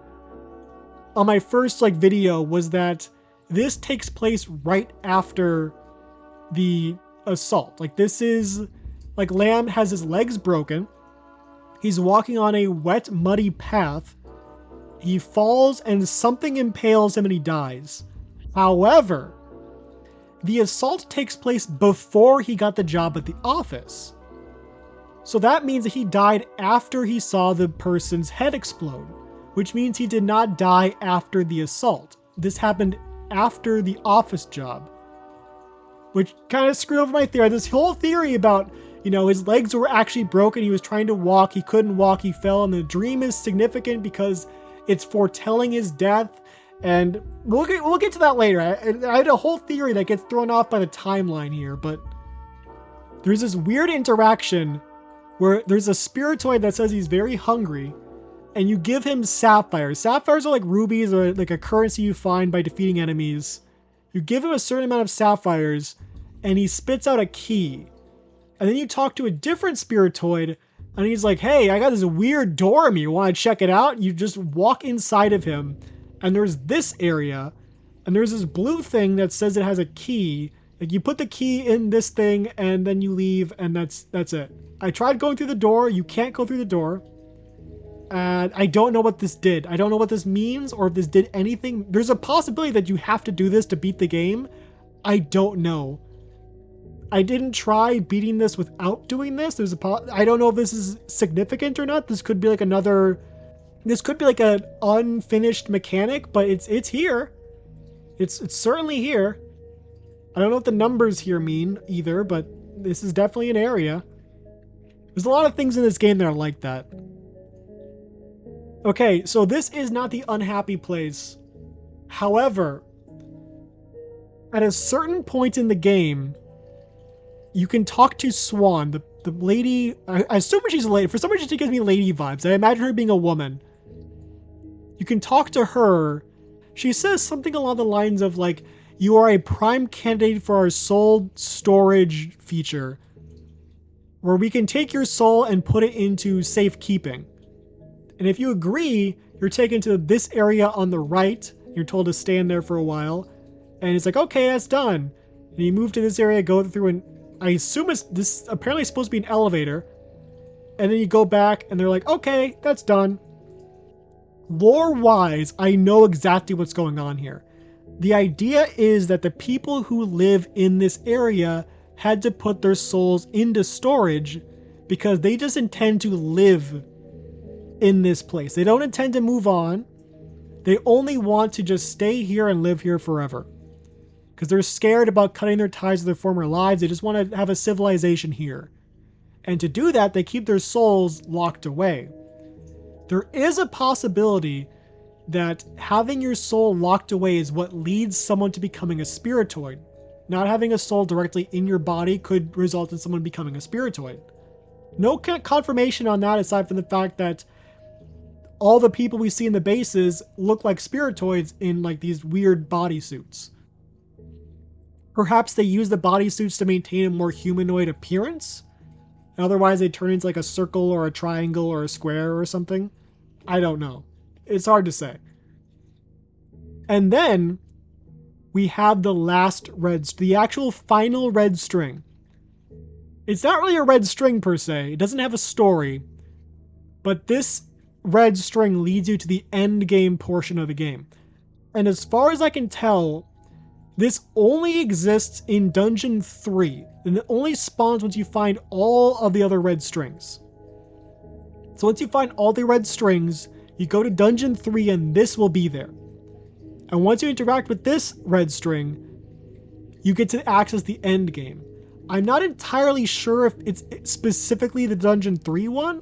on my first video was that this takes place right after the assault. This is Lamb has his legs broken. He's walking on a wet, muddy path. He falls and something impales him and he dies. However, the assault takes place before he got the job at the office. So that means that he died after he saw the person's head explode, which means he did not die after the assault. This happened after the office job, which kind of screwed over my theory. This whole theory about, his legs were actually broken. He was trying to walk. He couldn't walk. He fell. And the dream is significant because it's foretelling his death. And we'll get to that later. I had a whole theory that gets thrown off by the timeline here, but there's this weird interaction where there's a spiritoid that says he's very hungry, and you give him sapphires. Sapphires are like rubies or like a currency you find by defeating enemies. You give him a certain amount of sapphires, and he spits out a key. And then you talk to a different spiritoid, and he's like, "Hey, I got this weird door in me. You want to check it out?" You just walk inside of him, and there's this area, and there's this blue thing that says it has a key. You put the key in this thing, and then you leave, and that's it. I tried going through the door. You can't go through the door. And I don't know what this did. I don't know what this means or if this did anything. There's a possibility that you have to do this to beat the game. I don't know. I didn't try beating this without doing this. I don't know if this is significant or not. This could be like this could be like an unfinished mechanic, but it's here. It's certainly here. I don't know what the numbers here mean either, but this is definitely an area. There's a lot of things in this game that are like that. Okay, so this is not the unhappy place. However, at a certain point in the game, you can talk to Swan, the lady. I assume she's a lady. For some reason, she gives me lady vibes. I imagine her being a woman. You can talk to her. She says something along the lines of "You are a prime candidate for our soul storage feature, where we can take your soul and put it into safekeeping. And if you agree, you're taken to this area on the right. You're told to stand there for a while. And it's like, okay, that's done. And you move to this area, go through, and I assume this apparently supposed to be an elevator. And then you go back, and they're like, okay, that's done. Lore-wise, I know exactly what's going on here. The idea is that the people who live in this area had to put their souls into storage because they just intend to live in this place. They don't intend to move on. They only want to just stay here and live here forever. Because they're scared about cutting their ties with their former lives. They just want to have a civilization here. And to do that, they keep their souls locked away. There is a possibility that having your soul locked away is what leads someone to becoming a spiritoid. Not having a soul directly in your body could result in someone becoming a spiritoid. No confirmation on that aside from the fact that all the people we see in the bases look like spiritoids in these weird bodysuits. Perhaps they use the bodysuits to maintain a more humanoid appearance? Otherwise they turn into a circle or a triangle or a square or something? I don't know. It's hard to say. And then we have the actual final red string. It's not really a red string per se. It doesn't have a story. But this red string leads you to the end game portion of the game. And as far as I can tell, this only exists in Dungeon 3, and it only spawns once you find all of the other red strings. So once you find all the red strings, you go to Dungeon 3 and this will be there. And once you interact with this red string, you get to access the end game. I'm not entirely sure if it's specifically the Dungeon 3 one,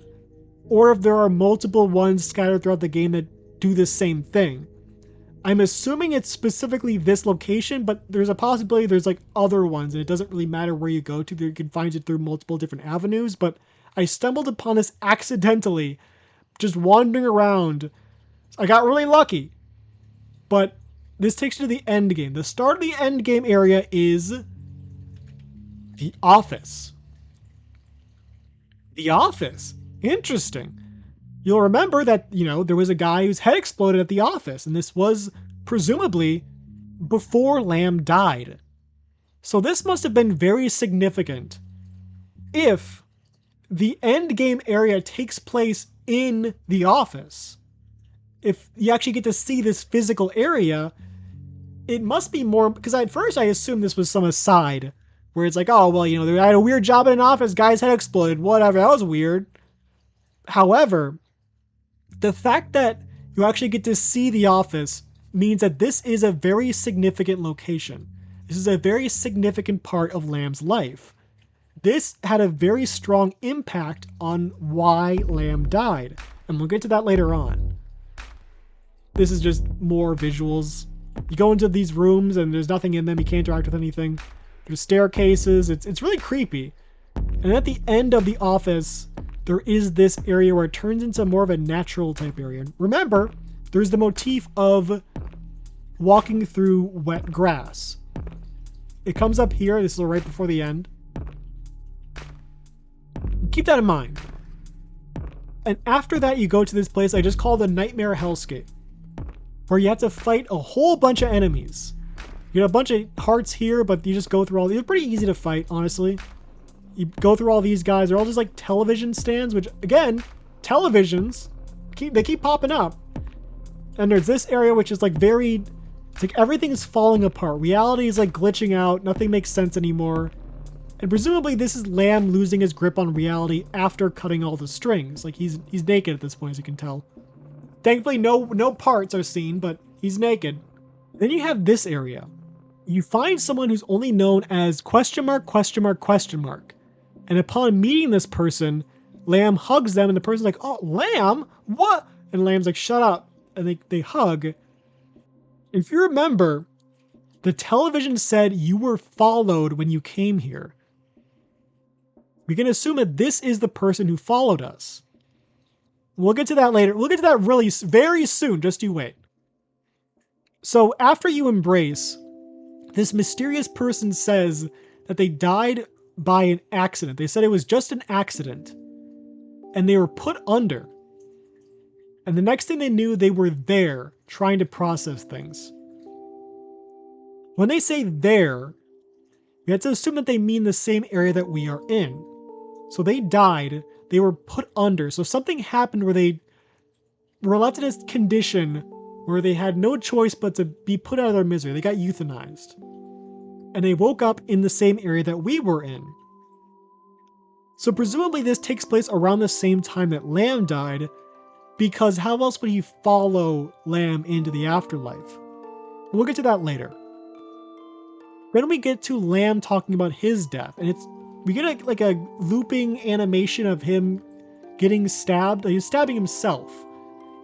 or if there are multiple ones scattered throughout the game that do the same thing. I'm assuming it's specifically this location, but there's a possibility there's like other ones, and it doesn't really matter where you go to. You can find it through multiple different avenues, but I stumbled upon this accidentally, just wandering around. I got really lucky. But this takes you to the end game. The start of the end game area is the office. The office. Interesting. You'll remember that, there was a guy whose head exploded at the office, and this was presumably before Lamb died. So this must have been very significant if the end game area takes place in the office. If you actually get to see this physical area, it must be more, because at first I assumed this was some aside where it's like, oh, well, they had a weird job in an office, guy's head exploded, whatever, that was weird. However, the fact that you actually get to see the office means that this is a very significant location. This is a very significant part of Lamb's life. This had a very strong impact on why Lamb died, and we'll get to that later on. This is just more visuals. You go into these rooms and there's nothing in them. You can't interact with anything. There's staircases. It's really creepy. And at the end of the office, there is this area where it turns into more of a natural type area. And remember, there's the motif of walking through wet grass. It comes up here. This is right before the end. Keep that in mind. And after that, you go to this place I just call the Nightmare Hellscape, where you have to fight a whole bunch of enemies. You get a bunch of hearts here, but you just go through all these. They're pretty easy to fight, honestly. You go through all these guys. They're all just like television stands, which, again, televisions, they keep popping up. And there's this area, which is like it's like everything is falling apart. Reality is like glitching out. Nothing makes sense anymore. And presumably this is Lamb losing his grip on reality after cutting all the strings. Like he's naked at this point, as you can tell. Thankfully, no parts are seen, but he's naked. Then you have this area. You find someone who's only known as ? And upon meeting this person, Lamb hugs them, and the person's like, oh, Lamb? What? And Lamb's like, shut up. And they hug. If you remember, the television said you were followed when you came here. We can assume that this is the person who followed us. We'll get to that later. We'll get to that really very soon. Just you wait. So after you embrace, this mysterious person says that they died by an accident. They said it was just an accident. And they were put under. And the next thing they knew, they were there trying to process things. When they say there, you have to assume that they mean the same area that we are in. So they died. They were put under. So something happened where they were left in a condition where they had no choice but to be put out of their misery. They got euthanized. And they woke up in the same area that we were in. So presumably this takes place around the same time that Lamb died, because how else would he follow Lamb into the afterlife? We'll get to that later. Then we get to Lamb talking about his death, and we get a looping animation of him getting stabbed. He's stabbing himself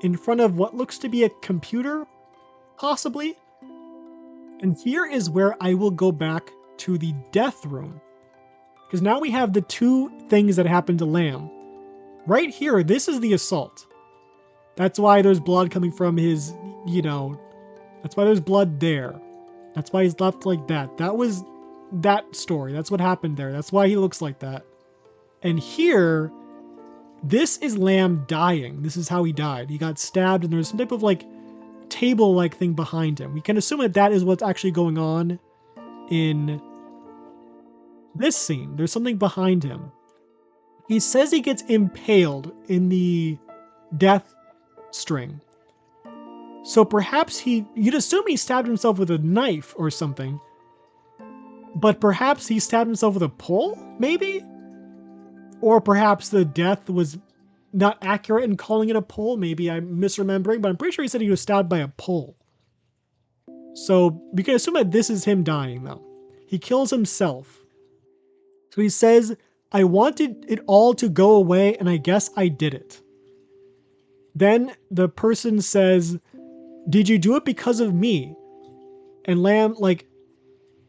in front of what looks to be a computer, possibly. And here is where I will go back to the death room, because now we have the two things that happened to Lamb. Right here, this is the assault. That's why there's blood coming from his, that's why there's blood there. That's why he's left like that. That was that story. That's what happened there. That's why he looks like that. And here, this is Lamb dying. This is how he died. He got stabbed, and there's some type of table-like thing behind him. We can assume that is what's actually going on in this scene. There's something behind him. He says he gets impaled in the death string. So perhaps you'd assume he stabbed himself with a knife or something, but perhaps he stabbed himself with a pole, maybe? Or perhaps the death was not accurate in calling it a pole. Maybe I'm misremembering, but I'm pretty sure he said he was stabbed by a pole. So we can assume that this is him dying, though. He kills himself. So he says, I wanted it all to go away, and I guess I did it. Then the person says, did you do it because of me? And Lamb,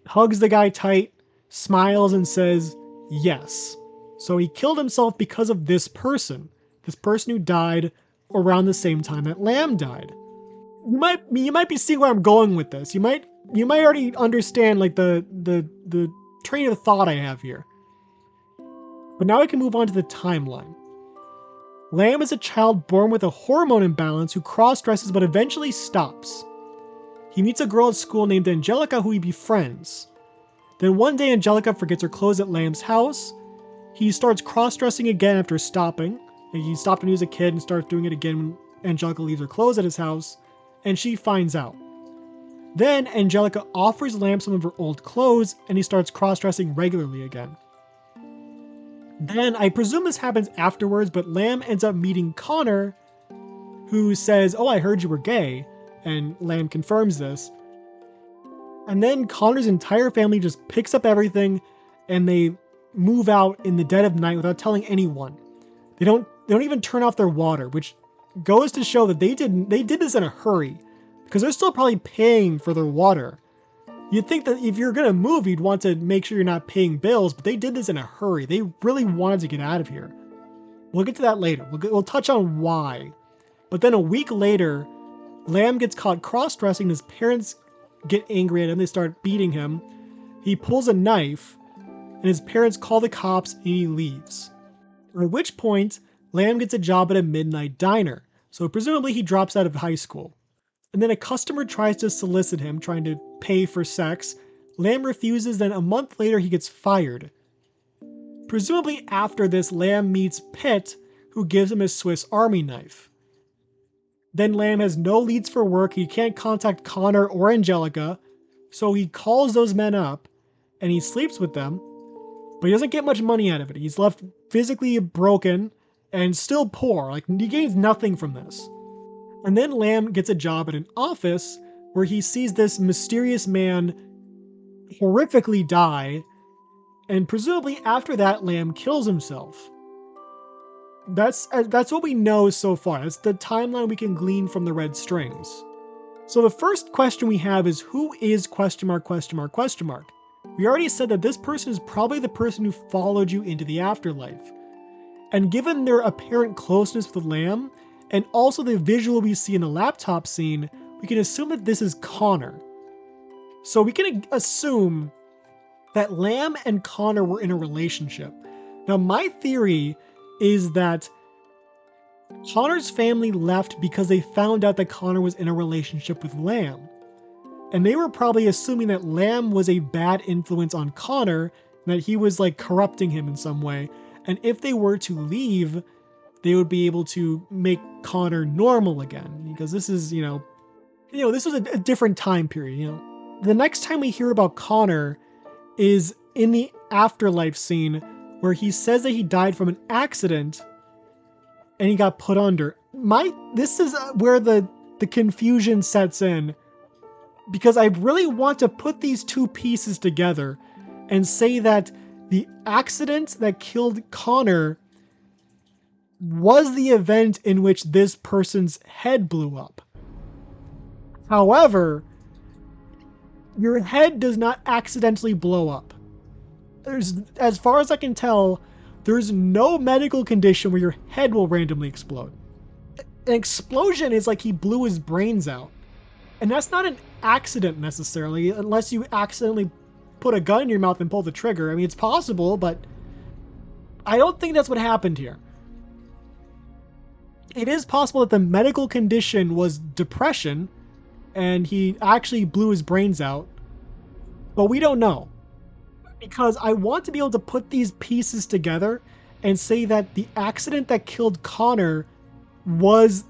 hugs the guy tight, smiles, and says, yes. So he killed himself because of this person who died around the same time that Lamb died. You might be seeing where I'm going with this. You might already understand the train of thought I have here. But now we can move on to the timeline. Lamb is a child born with a hormone imbalance who cross-dresses but eventually stops. He meets a girl at school named Angelica who he befriends. Then one day Angelica forgets her clothes at Lamb's house. He starts cross-dressing again after stopping. He stopped when he was a kid and starts doing it again when Angelica leaves her clothes at his house, and she finds out. Then Angelica offers Lamb some of her old clothes, and he starts cross-dressing regularly again. Then, I presume this happens afterwards, but Lamb ends up meeting Connor, who says, oh, I heard you were gay, and Lamb confirms this. And then Connor's entire family just picks up everything, and they move out in the dead of night without telling anyone. They don't even turn off their water, which goes to show that they did this in a hurry, because they're still probably paying for their water. You'd think that if you're going to move, you'd want to make sure you're not paying bills, but they did this in a hurry. They really wanted to get out of here. We'll get to that later. We'll touch on why. But then a week later, Lamb gets caught cross-dressing. His parents get angry at him. They start beating him. He pulls a knife, and his parents call the cops, and he leaves. At which point, Lamb gets a job at a midnight diner. So presumably he drops out of high school. And then a customer tries to solicit him, trying to pay for sex. Lamb refuses, then a month later he gets fired. Presumably after this, Lamb meets Pitt, who gives him a Swiss Army knife. Then Lamb has no leads for work, he can't contact Connor or Angelica, so he calls those men up, and he sleeps with them, but he doesn't get much money out of it. He's left physically broken, and still poor, he gains nothing from this. And then Lamb gets a job at an office where he sees this mysterious man horrifically die, and presumably after that, Lamb kills himself. That's what we know so far. That's the timeline we can glean from the red strings. So the first question we have is, who is ? We already said that this person is probably the person who followed you into the afterlife. And given their apparent closeness with Lamb, and also the visual we see in the laptop scene, we can assume that this is Connor. So we can assume that Lamb and Connor were in a relationship. Now my theory is that Connor's family left because they found out that Connor was in a relationship with Lamb. And they were probably assuming that Lamb was a bad influence on Connor, and that he was corrupting him in some way. And if they were to leave, they would be able to make Connor normal again, because this is, this was a different time period, The next time we hear about Connor is in the afterlife scene where he says that he died from an accident and he got put under. This is where the confusion sets in, because I really want to put these two pieces together and say that the accident that killed Connor was the event in which this person's head blew up. However, your head does not accidentally blow up. As far as I can tell, there's no medical condition where your head will randomly explode. An explosion is like he blew his brains out. And that's not an accident necessarily, unless you accidentally put a gun in your mouth and pull the trigger. I mean, it's possible, but I don't think that's what happened here. It is possible that the medical condition was depression and he actually blew his brains out, but we don't know. Because I want to be able to put these pieces together and say that the accident that killed Connor was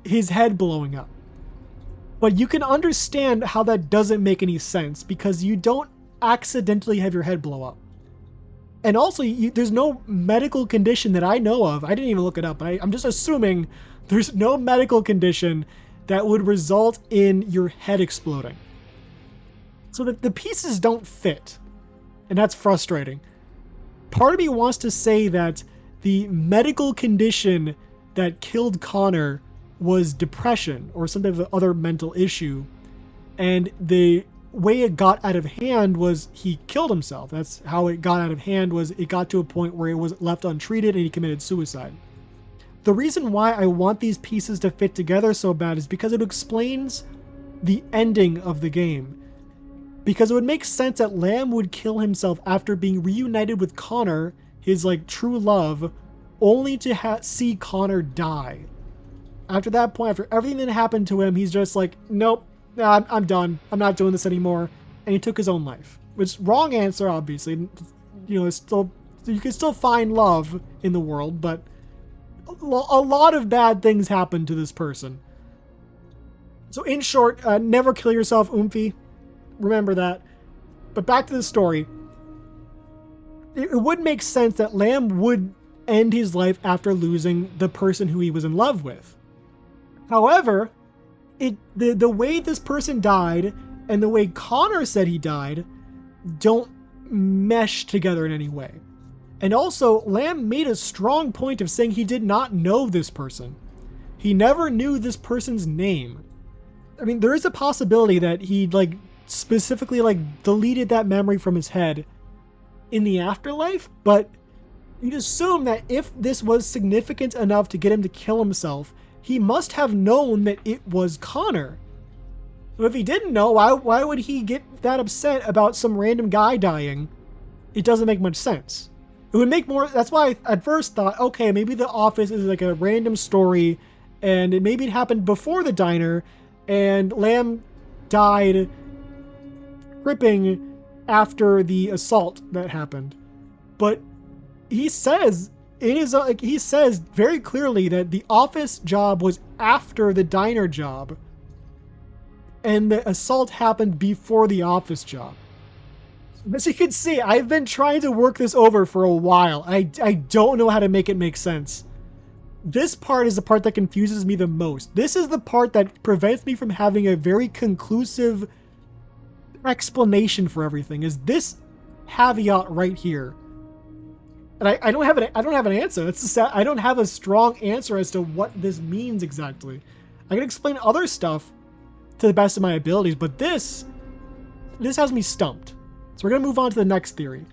his head blowing up. But you can understand how that doesn't make any sense because you don't accidentally have your head blow up. And also, there's no medical condition that I know of. I didn't even look it up, but I'm just assuming there's no medical condition that would result in your head exploding. So the pieces don't fit, and that's frustrating. Part of me wants to say that the medical condition that killed Connor was depression or some type of other mental issue, and the way it got out of hand was he killed himself. That's how it got out of hand, was it got to a point where it was left untreated and he committed suicide. The reason why I want these pieces to fit together so bad is because it explains the ending of the game. Because it would make sense that Lamb would kill himself after being reunited with Connor, his like true love, only to see Connor die. After that point, after everything that happened to him, he's just like, nope, I'm done. I'm not doing this anymore. And he took his own life. Which, wrong answer, obviously. You know, it's still, you can still find love in the world, but a lot of bad things happen to this person. So in short, never kill yourself, Oomphy. Remember that. But back to the story. It would make sense that Lamb would end his life after losing the person who he was in love with. However, the way this person died and the way Connor said he died don't mesh together in any way. And also, Lamb made a strong point of saying he did not know this person. He never knew this person's name. I mean, there is a possibility that he like specifically like deleted that memory from his head in the afterlife, but you'd assume that if this was significant enough to get him to kill himself, he must have known that it was Connor. So if he didn't know, why would he get that upset about some random guy dying? It doesn't make much sense. It would make more, that's why I at first thought, okay, maybe The Office is like a random story, and maybe it happened before the diner, and Lamb died tripping after the assault that happened. But he says in his he says very clearly that the office job was after the diner job, and the assault happened before the office job. As you can see, I've been trying to work this over for a while. I don't know how to make it make sense. This part is the part that confuses me the most. This is the part that prevents me from having a very conclusive explanation for everything, is this caveat right here. And I don't have an answer. It's just that I don't have a strong answer as to what this means exactly. I can explain other stuff to the best of my abilities, but this has me stumped. So we're going to move on to the next theory.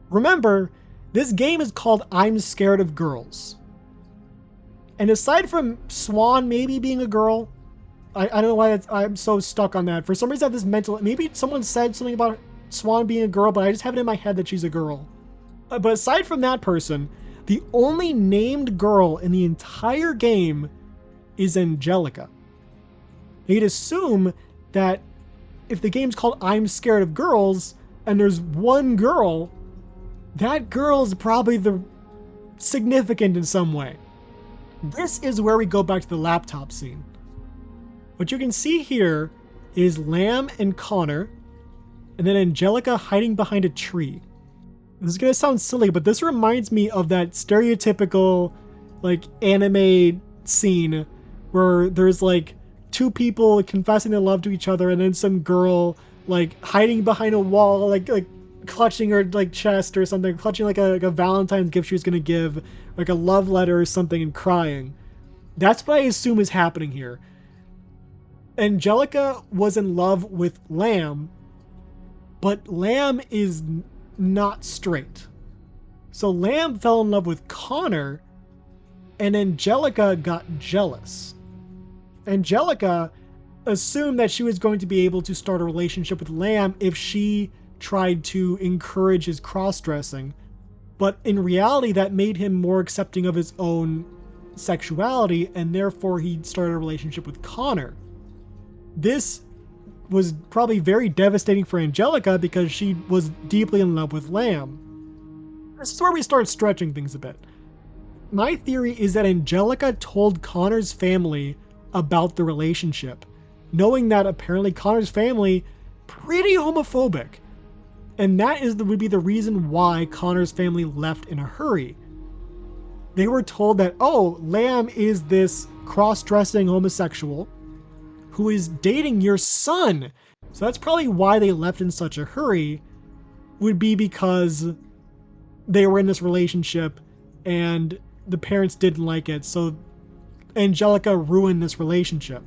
Remember, this game is called I'm Scared of Girls. And aside from Swan maybe being a girl, I don't know why I'm so stuck on that. For some reason I have this mental, maybe someone said something about Swan being a girl, but I just have it in my head that she's a girl. But aside from that person, the only named girl in the entire game is Angelica. You'd assume that if the game's called I'm Scared of Girls, and there's one girl, that girl is probably the significant in some way. This is where we go back to the laptop scene. What you can see here is Lamb and Connor, and then Angelica hiding behind a tree. This is going to sound silly, but this reminds me of that stereotypical, like, anime scene where there's, like, two people confessing their love to each other, and then some girl, like, hiding behind a wall, like clutching her, like, chest or something, clutching, like a Valentine's gift she was going to give, like a love letter or something, and crying. That's what I assume is happening here. Angelica was in love with Lamb, but Lamb is not straight. So Lamb fell in love with Connor, and Angelica got jealous. Angelica assumed that she was going to be able to start a relationship with Lamb if she tried to encourage his cross-dressing, but in reality that made him more accepting of his own sexuality, and therefore he started a relationship with Connor. This was probably very devastating for Angelica because she was deeply in love with Lamb. This is where we start stretching things a bit. My theory is that Angelica told Connor's family about the relationship, knowing that apparently Connor's family pretty homophobic. And that would be the reason why Connor's family left in a hurry. They were told that, oh, Lamb is this cross-dressing homosexual who is dating your son. So that's probably why they left in such a hurry, would be because they were in this relationship and the parents didn't like it. So Angelica ruined this relationship.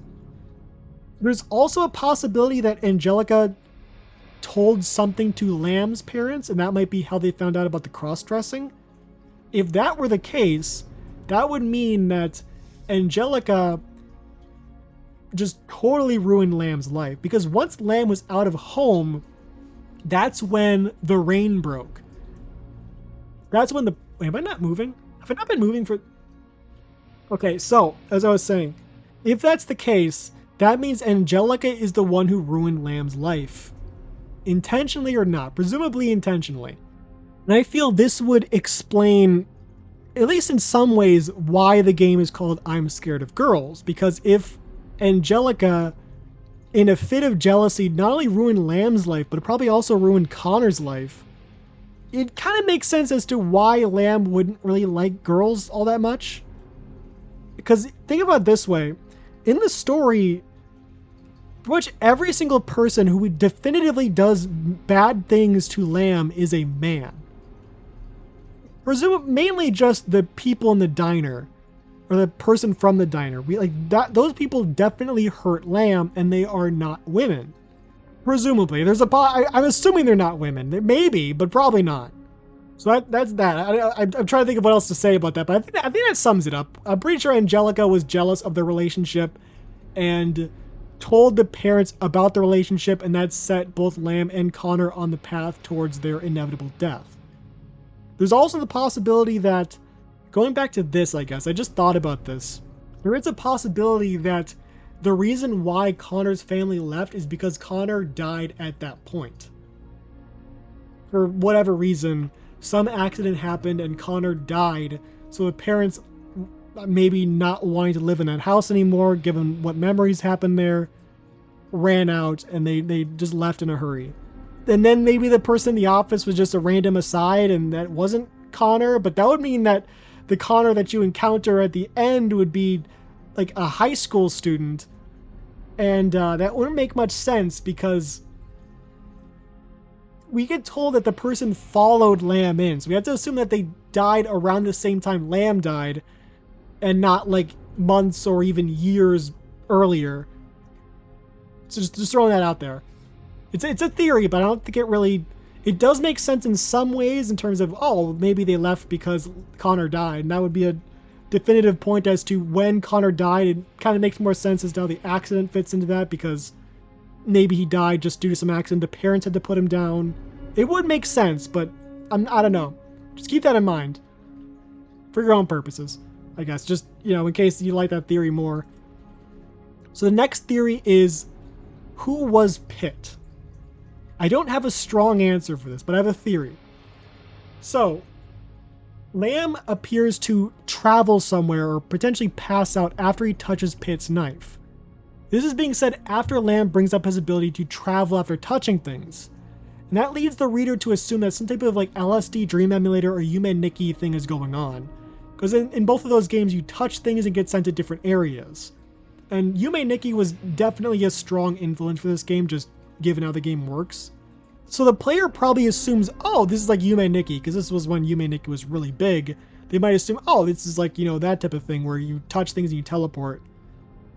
There's also a possibility that Angelica told something to Lamb's parents, and that might be how they found out about the cross-dressing. If that were the case, that would mean that Angelica just totally ruined Lamb's life, because once Lamb was out of home, that's when the rain broke. That's when the... Wait, am I not moving? Have I not been moving for... Okay, so, as I was saying, if that's the case, that means Angelica is the one who ruined Lamb's life. Intentionally or not, presumably intentionally. And I feel this would explain, at least in some ways, why the game is called I'm Scared of Girls. Because if Angelica, in a fit of jealousy, not only ruined Lamb's life, but it probably also ruined Connor's life, it kind of makes sense as to why Lamb wouldn't really like girls all that much. Because think about it this way. In the story, pretty much every single person who definitively does bad things to Lamb is a man. Presumably, mainly just the people in the diner, or the person from the diner. Those people definitely hurt Lamb, and they are not women. Presumably, I'm assuming they're not women. Maybe, but probably not. So that's that. I'm trying to think of what else to say about that, but I think that sums it up. I'm pretty sure Angelica was jealous of their relationship and told the parents about the relationship, and that set both Lamb and Connor on the path towards their inevitable death. There's also the possibility that, going back to this, I guess, I just thought about this. There is a possibility that the reason why Connor's family left is because Connor died at that point. For whatever reason, some accident happened and Connor died, so the parents, maybe not wanting to live in that house anymore, given what memories happened there, ran out and they just left in a hurry. And then maybe the person in the office was just a random aside and that wasn't Connor, but that would mean that the Connor that you encounter at the end would be like a high school student, and that wouldn't make much sense because we get told that the person followed Lamb in, so we have to assume that they died around the same time Lamb died and not like months or even years earlier. So just throwing that out there. It's a theory, but I don't think it does make sense in some ways in terms of, oh, maybe they left because Connor died, and that would be a definitive point as to when Connor died. It kind of makes more sense as to how the accident fits into that, because maybe he died just due to some accident. The parents had to put him down. It would make sense, but I don't know. Just keep that in mind for your own purposes, I guess. Just, in case you like that theory more. So the next theory is, who was Pitt? I don't have a strong answer for this, but I have a theory. So, Lamb appears to travel somewhere or potentially pass out after he touches Pitt's knife. This is being said after Lamb brings up his ability to travel after touching things. And that leads the reader to assume that some type of like LSD dream emulator or Yume Nikki thing is going on. Because in both of those games, you touch things and get sent to different areas. And Yume Nikki was definitely a strong influence for this game, just given how the game works. So the player probably assumes, oh, this is like Yume Nikki, because this was when Yume Nikki was really big. They might assume, oh, this is like, that type of thing where you touch things and you teleport.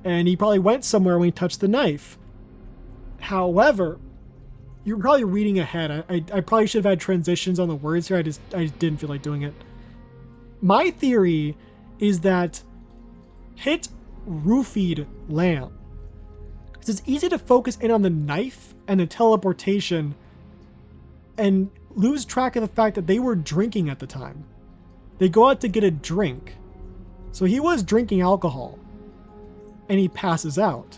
And he probably went somewhere when he touched the knife. However, you're probably reading ahead. I probably should have had transitions on the words here. I just didn't feel like doing it. My theory is that Hit roofied Lamb. Because it's easy to focus in on the knife and the teleportation and lose track of the fact that they were drinking at the time. They go out to get a drink. So he was drinking alcohol. And he passes out.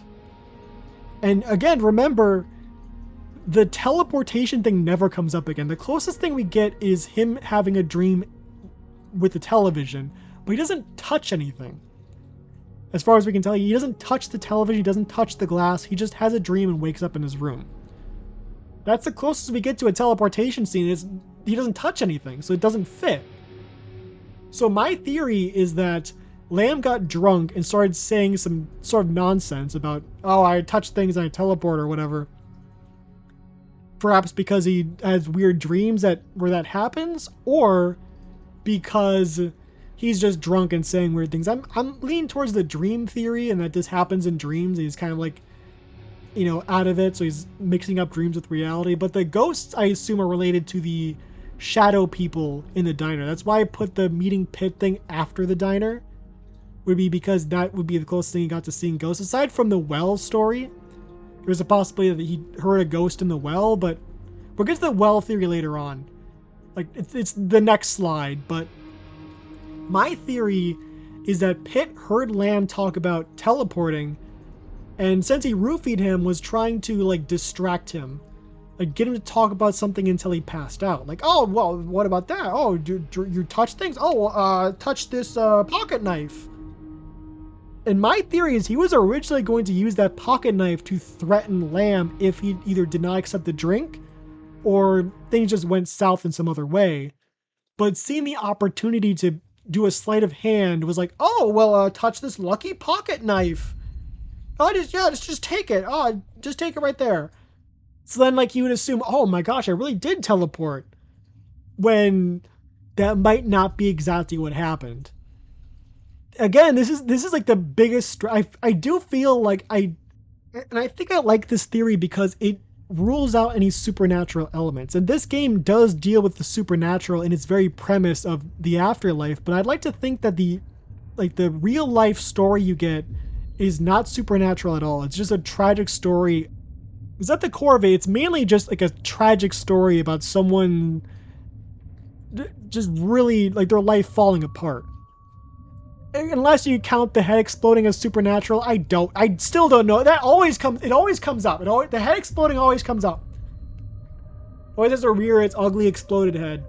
And again, remember, the teleportation thing never comes up again. The closest thing we get is him having a dream with the television, but he doesn't touch anything. As far as we can tell, he doesn't touch the television, he doesn't touch the glass, he just has a dream and wakes up in his room. That's the closest we get to a teleportation scene, is he doesn't touch anything, so it doesn't fit. So my theory is that Lamb got drunk and started saying some sort of nonsense about, oh, I touch things and I teleport or whatever. Perhaps because he has weird dreams where that happens, or because he's just drunk and saying weird things. I'm leaning towards the dream theory, and that this happens in dreams. He's kind of like, out of it, so he's mixing up dreams with reality. But the ghosts, I assume, are related to the shadow people in the diner. That's why I put the meeting pit thing after the diner, would be because that would be the closest thing he got to seeing ghosts. Aside from the well story, there's a possibility that he heard a ghost in the well, but we'll get to the well theory later on. Like, it's the next slide, but my theory is that Pitt heard Lamb talk about teleporting, and since he roofied him, was trying to, like, distract him. Like, get him to talk about something until he passed out. Like, oh, well, what about that? Oh, you touch things? Oh, touch this pocket knife. And my theory is he was originally going to use that pocket knife to threaten Lamb if he either did not accept the drink or things just went south in some other way. But seeing the opportunity to do a sleight of hand was like, oh, well, touch this lucky pocket knife. Oh, just take it. Oh, just take it right there. So then, like, you would assume, oh my gosh, I really did teleport. When that might not be exactly what happened. Again, this is like the biggest. I do feel like I think I like this theory because it rules out any supernatural elements. And this game does deal with the supernatural in its very premise of the afterlife, but I'd like to think that the real life story you get is not supernatural at all. It's just a tragic story. Because at the core of it, it's mainly just like a tragic story about someone just really, like, their life falling apart. Unless you count the head exploding as supernatural, I still don't know. It always comes up. The head exploding always comes up. Always has to rear its ugly exploded head.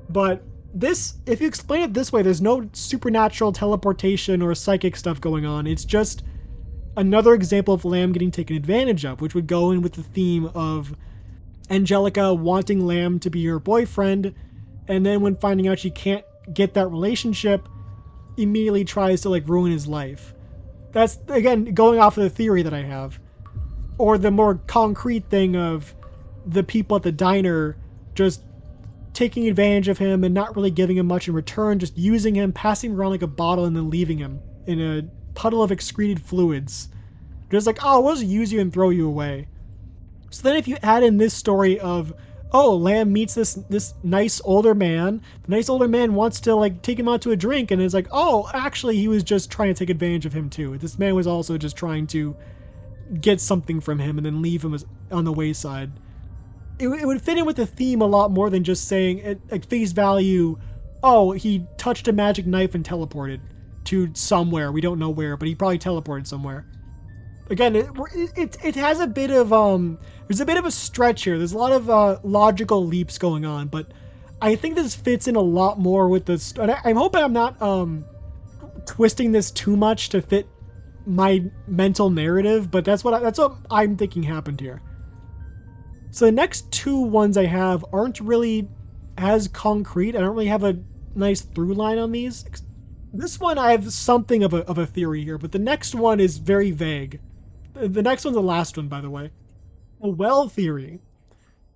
But this, if you explain it this way, there's no supernatural teleportation or psychic stuff going on. It's just another example of Lamb getting taken advantage of, which would go in with the theme of Angelica wanting Lamb to be her boyfriend, and then when finding out she can't get that relationship, immediately tries to, like, ruin his life. That's, again, going off of the theory that I have. Or the more concrete thing of the people at the diner just taking advantage of him and not really giving him much in return, just using him, passing him around like a bottle, and then leaving him in a puddle of excreted fluids. Just like, oh, we'll just use you and throw you away. So then if you add in this story of, oh, Lamb meets this nice older man. The nice older man wants to, like, take him out to a drink, and is like, oh, actually, he was just trying to take advantage of him too. This man was also just trying to get something from him and then leave him on the wayside. It would fit in with the theme a lot more than just saying, at face value, oh, he touched a magic knife and teleported to somewhere. We don't know where, but he probably teleported somewhere. Again, it has a bit of there's a bit of a stretch here. There's a lot of logical leaps going on, but I think this fits in a lot more with this. And I'm hoping I'm not twisting this too much to fit my mental narrative, but that's what I'm thinking happened here. So the next two ones I have aren't really as concrete. I don't really have a nice through line on these. This one I have something of a theory here, but the next one is very vague. The next one's the last one, by the way. A well theory.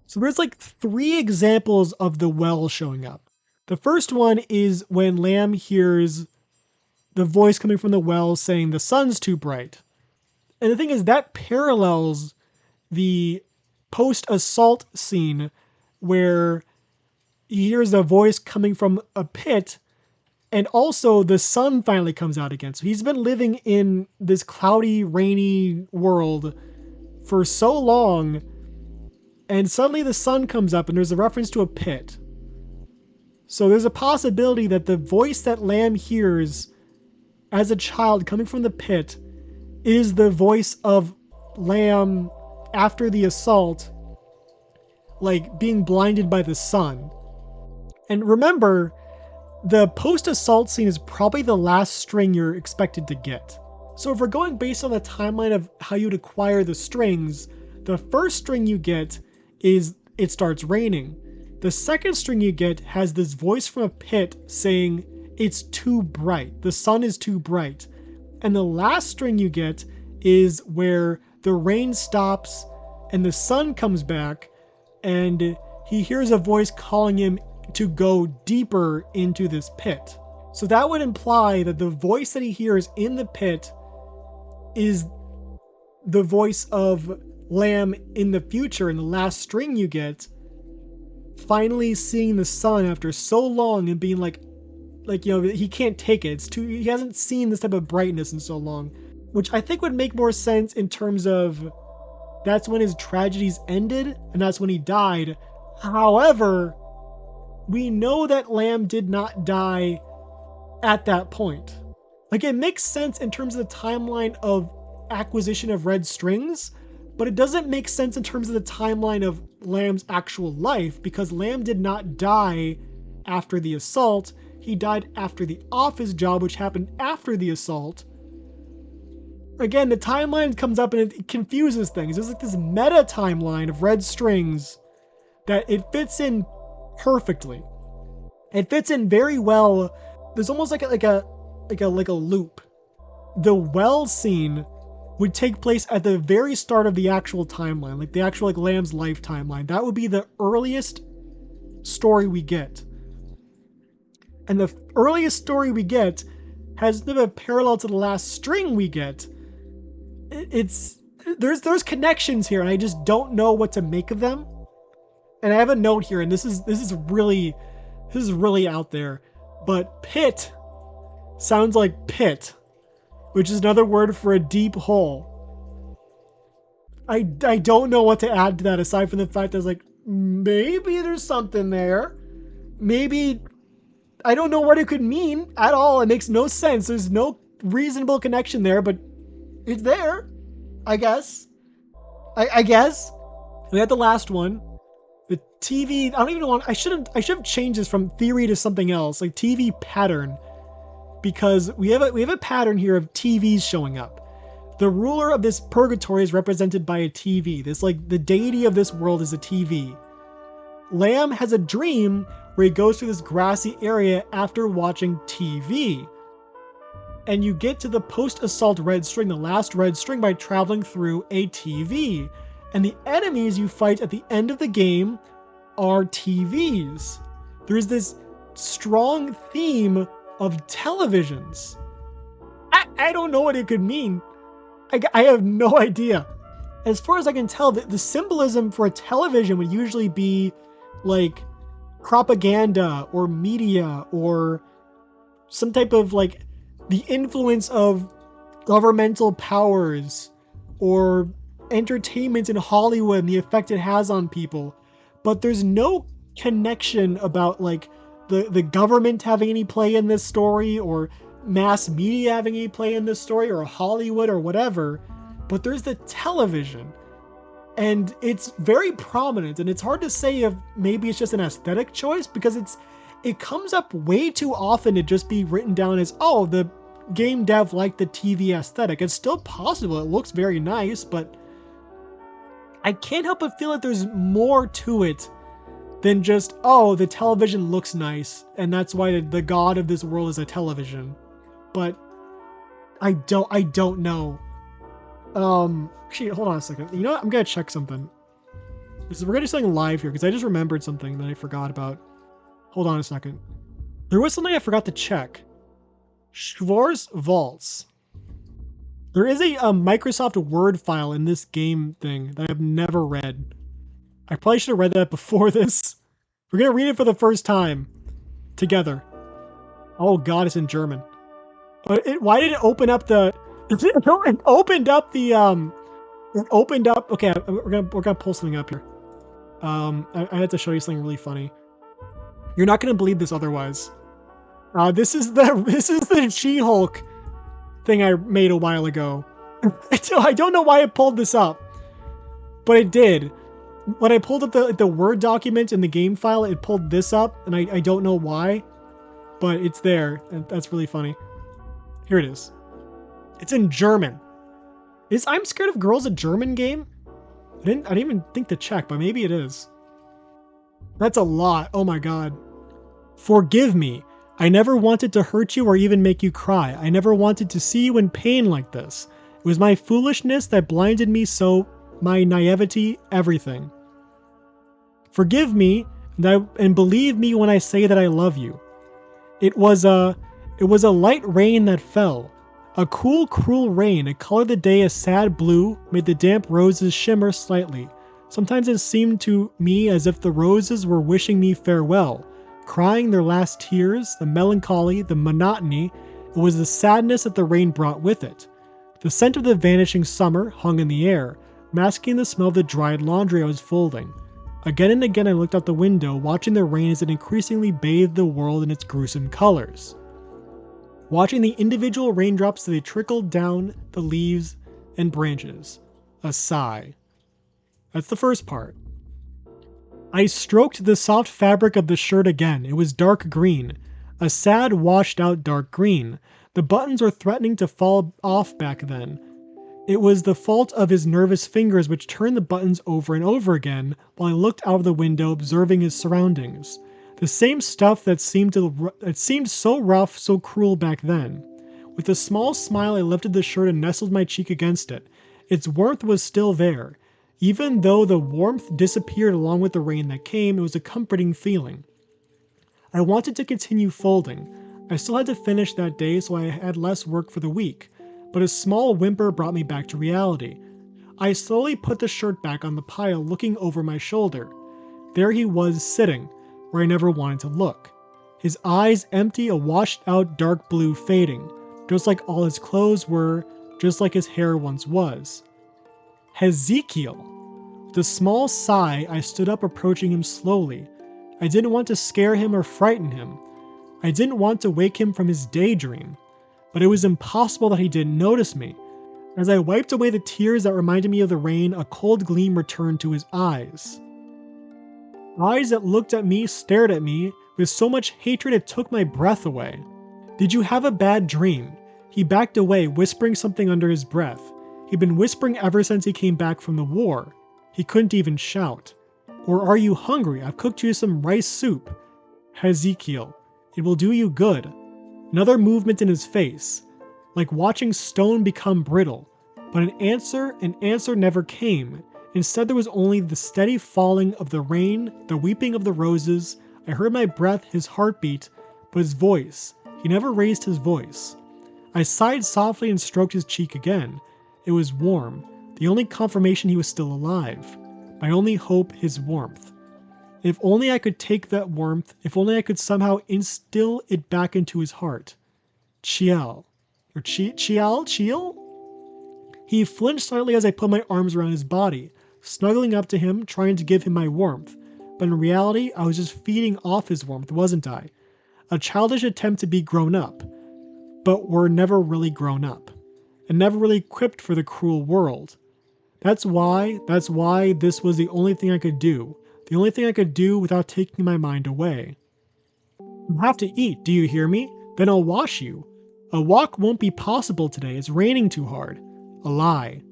So there's like 3 examples of the well showing up. The first one is when Lamb hears the voice coming from the well saying the sun's too bright. And the thing is, that parallels the post-assault scene where he hears the voice coming from a pit, and also the sun finally comes out again. So he's been living in this cloudy, rainy world for so long, and suddenly the sun comes up and there's a reference to a pit. So there's a possibility that the voice that Lamb hears as a child coming from the pit is the voice of Lamb after the assault, like being blinded by the sun. And remember, the post-assault scene is probably the last string you're expected to get. So if we're going based on the timeline of how you'd acquire the strings, the first string you get is it starts raining. The second string you get has this voice from a pit saying it's too bright, the sun is too bright. And the last string you get is where the rain stops and the sun comes back and he hears a voice calling him to go deeper into this pit. So that would imply that the voice that he hears in the pit is the voice of Lamb in the future, in the last string you get, finally seeing the sun after so long and being like, he can't take it. He hasn't seen this type of brightness in so long, which I think would make more sense in terms of that's when his tragedies ended and that's when he died. However, we know that Lamb did not die at that point. Like, it makes sense in terms of the timeline of acquisition of red strings, but it doesn't make sense in terms of the timeline of Lamb's actual life, because Lamb did not die after the assault. He died after the office job, which happened after the assault. Again, the timeline comes up and it confuses things. There's like this meta timeline of red strings that it fits in perfectly. It fits in very well. There's almost like a loop. The well scene would take place at the very start of the actual timeline, like the actual Lamb's life timeline. That would be the earliest story we get. And the earliest story we get has a parallel to the last string we get. There's connections here, and I just don't know what to make of them. And I have a note here, and this is really out there. But pit sounds like pit, which is another word for a deep hole. I don't know what to add to that aside from the fact that it's like, maybe there's something there. Maybe, I don't know what it could mean at all. It makes no sense. There's no reasonable connection there, but it's there, I guess. I guess. We had the last one. The TV, I don't even know, I should have changed this from theory to something else, like TV pattern. Because we have a pattern here of TVs showing up. The ruler of this purgatory is represented by a TV. This, like, the deity of this world is a TV. Lamb has a dream where he goes through this grassy area after watching TV. And you get to the post-assault red string, the last red string, by traveling through a TV. And the enemies you fight at the end of the game are TVs. There's this strong theme of televisions. I don't know what it could mean. I have no idea. As far as I can tell, the symbolism for a television would usually be like propaganda or media or some type of like the influence of governmental powers or entertainment in Hollywood and the effect it has on people. But there's no connection about like the government having any play in this story or mass media having any play in this story or Hollywood or whatever. But there's the television. And it's very prominent, and it's hard to say if maybe it's just an aesthetic choice because it comes up way too often to just be written down as, oh, the game dev liked the TV aesthetic. It's still possible. It looks very nice, but I can't help but feel like there's more to it than just, oh, the television looks nice, and that's why the god of this world is a television. But I don't know. Actually, hold on a second. You know what? I'm gonna check something. We're gonna do something live here because I just remembered something that I forgot about. Hold on a second. There was something I forgot to check. Schwarz Vaults. There is a Microsoft Word file in this game thing that I've never read. I probably should have read that before this. We're gonna read it for the first time together. Oh God, it's in German. Why did it open up the? It opened up the It opened up. Okay, we're gonna pull something up here. I had to show you something really funny. You're not gonna believe this otherwise. This is the She-Hulk thing I made a while ago. I don't know why I pulled this up, but it did. When I pulled up the Word document in the game file, it pulled this up, and I don't know why. but it's there, and that's really funny. Here it is. It's in German. Is I'm Scared of Girls a German game? I didn't even think to check, but maybe it is. That's a lot. Oh my god. Forgive me. I never wanted to hurt you or even make you cry. I never wanted to see you in pain like this. It was my foolishness that blinded me, so my naivety, everything. Forgive me and believe me when I say that I love you. It was a light rain that fell. A cool, cruel rain. It colored the day a sad blue, made the damp roses shimmer slightly. Sometimes it seemed to me as if the roses were wishing me farewell, crying their last tears, the melancholy, the monotony. It was the sadness that the rain brought with it. The scent of the vanishing summer hung in the air, masking the smell of the dried laundry I was folding. Again and again I looked out the window, watching the rain as it increasingly bathed the world in its gruesome colors. Watching the individual raindrops as they trickled down the leaves and branches. A sigh. That's the first part. I stroked the soft fabric of the shirt again. It was dark green. A sad, washed-out dark green. The buttons were threatening to fall off back then. It was the fault of his nervous fingers which turned the buttons over and over again while I looked out of the window observing his surroundings. The same stuff that seemed so rough, so cruel back then. With a small smile I lifted the shirt and nestled my cheek against it. Its warmth was still there. Even though the warmth disappeared along with the rain that came, it was a comforting feeling. I wanted to continue folding. I still had to finish that day, so I had less work for the week, but a small whimper brought me back to reality. I slowly put the shirt back on the pile, looking over my shoulder. There he was, sitting, where I never wanted to look. His eyes empty, a washed-out dark blue fading, just like all his clothes were, just like his hair once was. Hezekiel! With a small sigh, I stood up, approaching him slowly. I didn't want to scare him or frighten him. I didn't want to wake him from his daydream. But it was impossible that he didn't notice me. As I wiped away the tears that reminded me of the rain, a cold gleam returned to his eyes. Eyes that looked at me, stared at me, with so much hatred it took my breath away. Did you have a bad dream? He backed away, whispering something under his breath. He'd been whispering ever since he came back from the war. He couldn't even shout. Or are you hungry? I've cooked you some rice soup. Hezekiel, it will do you good. Another movement in his face, like watching stone become brittle. But an answer never came. Instead, there was only the steady falling of the rain, the weeping of the roses. I heard my breath, his heartbeat, but his voice. He never raised his voice. I sighed softly and stroked his cheek again. It was warm, the only confirmation he was still alive. My only hope, his warmth. If only I could take that warmth, if only I could somehow instill it back into his heart. Chiel. Or Chiel? He flinched slightly as I put my arms around his body, snuggling up to him, trying to give him my warmth. But in reality, I was just feeding off his warmth, wasn't I? A childish attempt to be grown up. But we're never really grown up. And never really equipped for the cruel world. That's why this was the only thing I could do. The only thing I could do without taking my mind away. You have to eat, do you hear me? Then I'll wash you. A walk won't be possible today, it's raining too hard. A lie.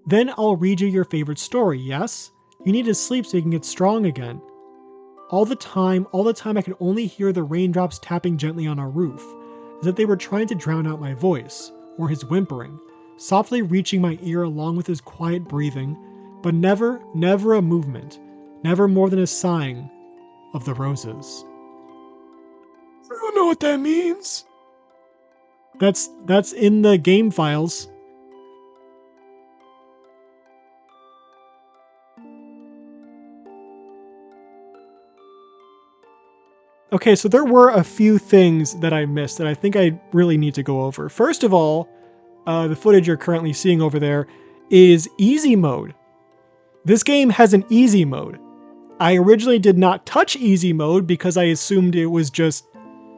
Then I'll read you your favorite story, yes? You need to sleep so you can get strong again. All the time I could only hear the raindrops tapping gently on our roof, as if they were trying to drown out my voice, or his whimpering, softly reaching my ear along with his quiet breathing, but never a movement, never more than a sighing of the roses. I don't know what that means. That's in the game files. Okay, so there were a few things that I missed that I think I really need to go over. First of all, the footage you're currently seeing over there is easy mode. This game has an easy mode. I originally did not touch easy mode because I assumed it was just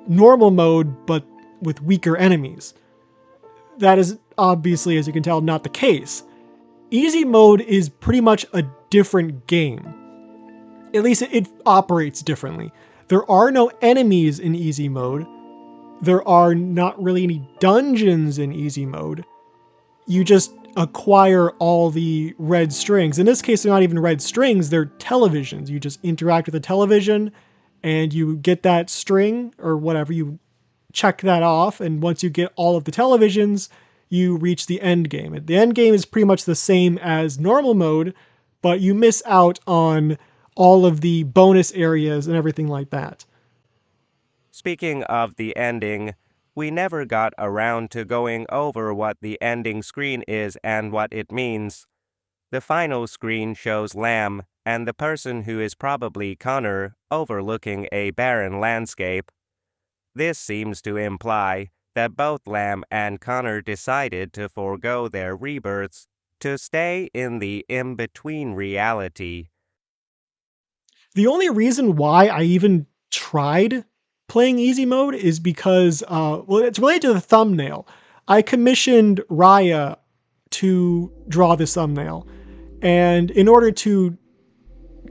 normal mode, but with weaker enemies. That is obviously, as you can tell, not the case. Easy mode is pretty much a different game. At least it operates differently. There are no enemies in easy mode. there are not really any dungeons in easy mode. You just acquire all the red strings. In this case, they're not even red strings, they're televisions. You just interact with the television and you get that string or whatever, you check that off, and once you get all of the televisions, you reach the end game. The end game is pretty much the same as normal mode, but you miss out on all of the bonus areas and everything like that. Speaking of the ending, we never got around to going over what the ending screen is and what it means. The final screen shows Lamb and the person who is probably Connor overlooking a barren landscape. This seems to imply that both Lamb and Connor decided to forego their rebirths to stay in the in-between reality. The only reason why I even tried playing easy mode is because, it's related to the thumbnail. I commissioned Raya to draw this thumbnail, and in order to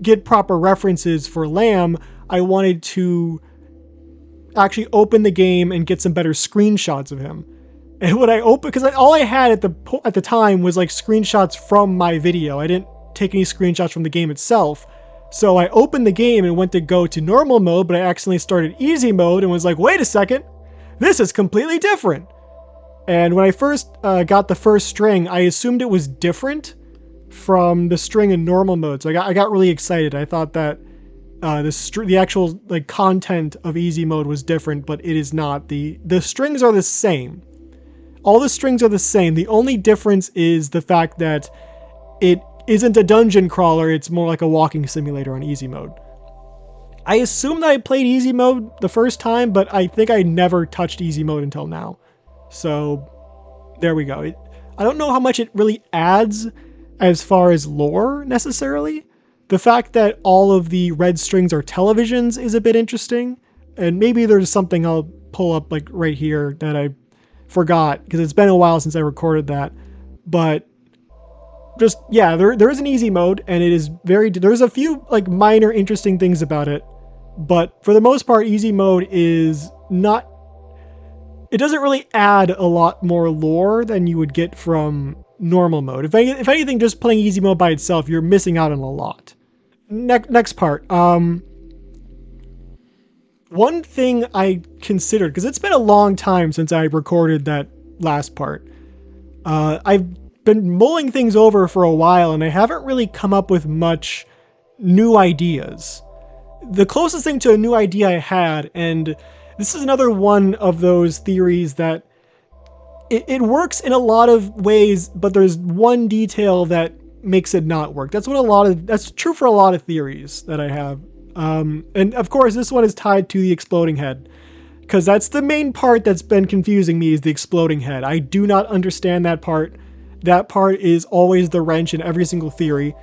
get proper references for Lamb, I wanted to actually open the game and get some better screenshots of him. And when I opened, because all I had at the time was like screenshots from my video. I didn't take any screenshots from the game itself. So I opened the game and went to go to normal mode, but I accidentally started easy mode and was like, wait a second, this is completely different. And when I first got the first string, I assumed it was different from the string in normal mode. So I got really excited. I thought that the actual like content of easy mode was different, but it is not. The strings are the same. All the strings are the same. The only difference is the fact that it isn't a dungeon crawler, it's more like a walking simulator on easy mode. I assume that I played easy mode the first time, but I think I never touched easy mode until now. So there we go. I don't know how much it really adds as far as lore necessarily. The fact that all of the red strings are televisions is a bit interesting, and maybe there's something I'll pull up like right here that I forgot because it's been a while since I recorded that. But just, yeah, there is an easy mode, and it is there's a few like minor interesting things about it, but for the most part, easy mode is not, it doesn't really add a lot more lore than you would get from normal mode. If anything, just playing easy mode by itself, you're missing out on a lot. Next part. One thing I considered, because it's been a long time since I recorded that last part, I've been mulling things over for a while, and I haven't really come up with much new ideas. The closest thing to a new idea I had, and this is another one of those theories that it works in a lot of ways, but there's one detail that makes it not work. That's true for a lot of theories that I have. And of course, this one is tied to the exploding head, because that's the main part that's been confusing me, is the exploding head. I do not understand that part. That part is always the wrench in every single theory.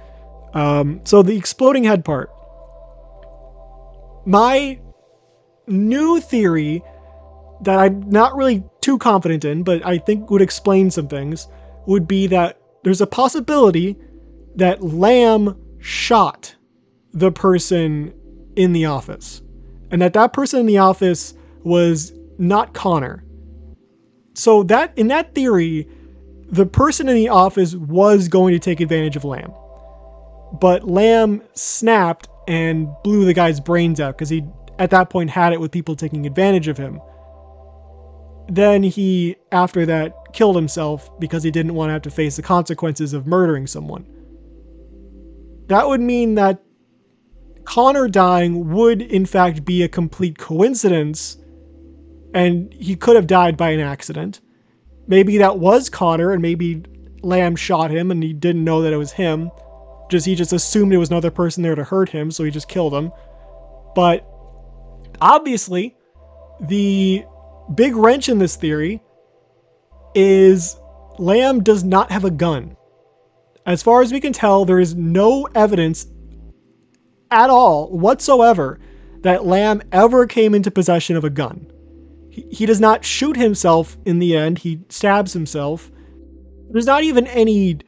So the exploding head part. My new theory that I'm not really too confident in, but I think would explain some things, would be that there's a possibility that Lamb shot the person in the office, and that person in the office was not Connor. So that, in that theory, the person in the office was going to take advantage of Lamb, but Lamb snapped and blew the guy's brains out because he, at that point, had it with people taking advantage of him. Then he, after that, killed himself because he didn't want to have to face the consequences of murdering someone. That would mean that Connor dying would, in fact, be a complete coincidence, and he could have died by an accident. Maybe that was Connor, and maybe Lamb shot him, and he didn't know that it was him. He just assumed it was another person there to hurt him, so he just killed him. But obviously, the big wrench in this theory is Lamb does not have a gun. As far as we can tell, there is no evidence at all whatsoever that Lamb ever came into possession of a gun. He does not shoot himself in the end. He stabs himself. There's not even any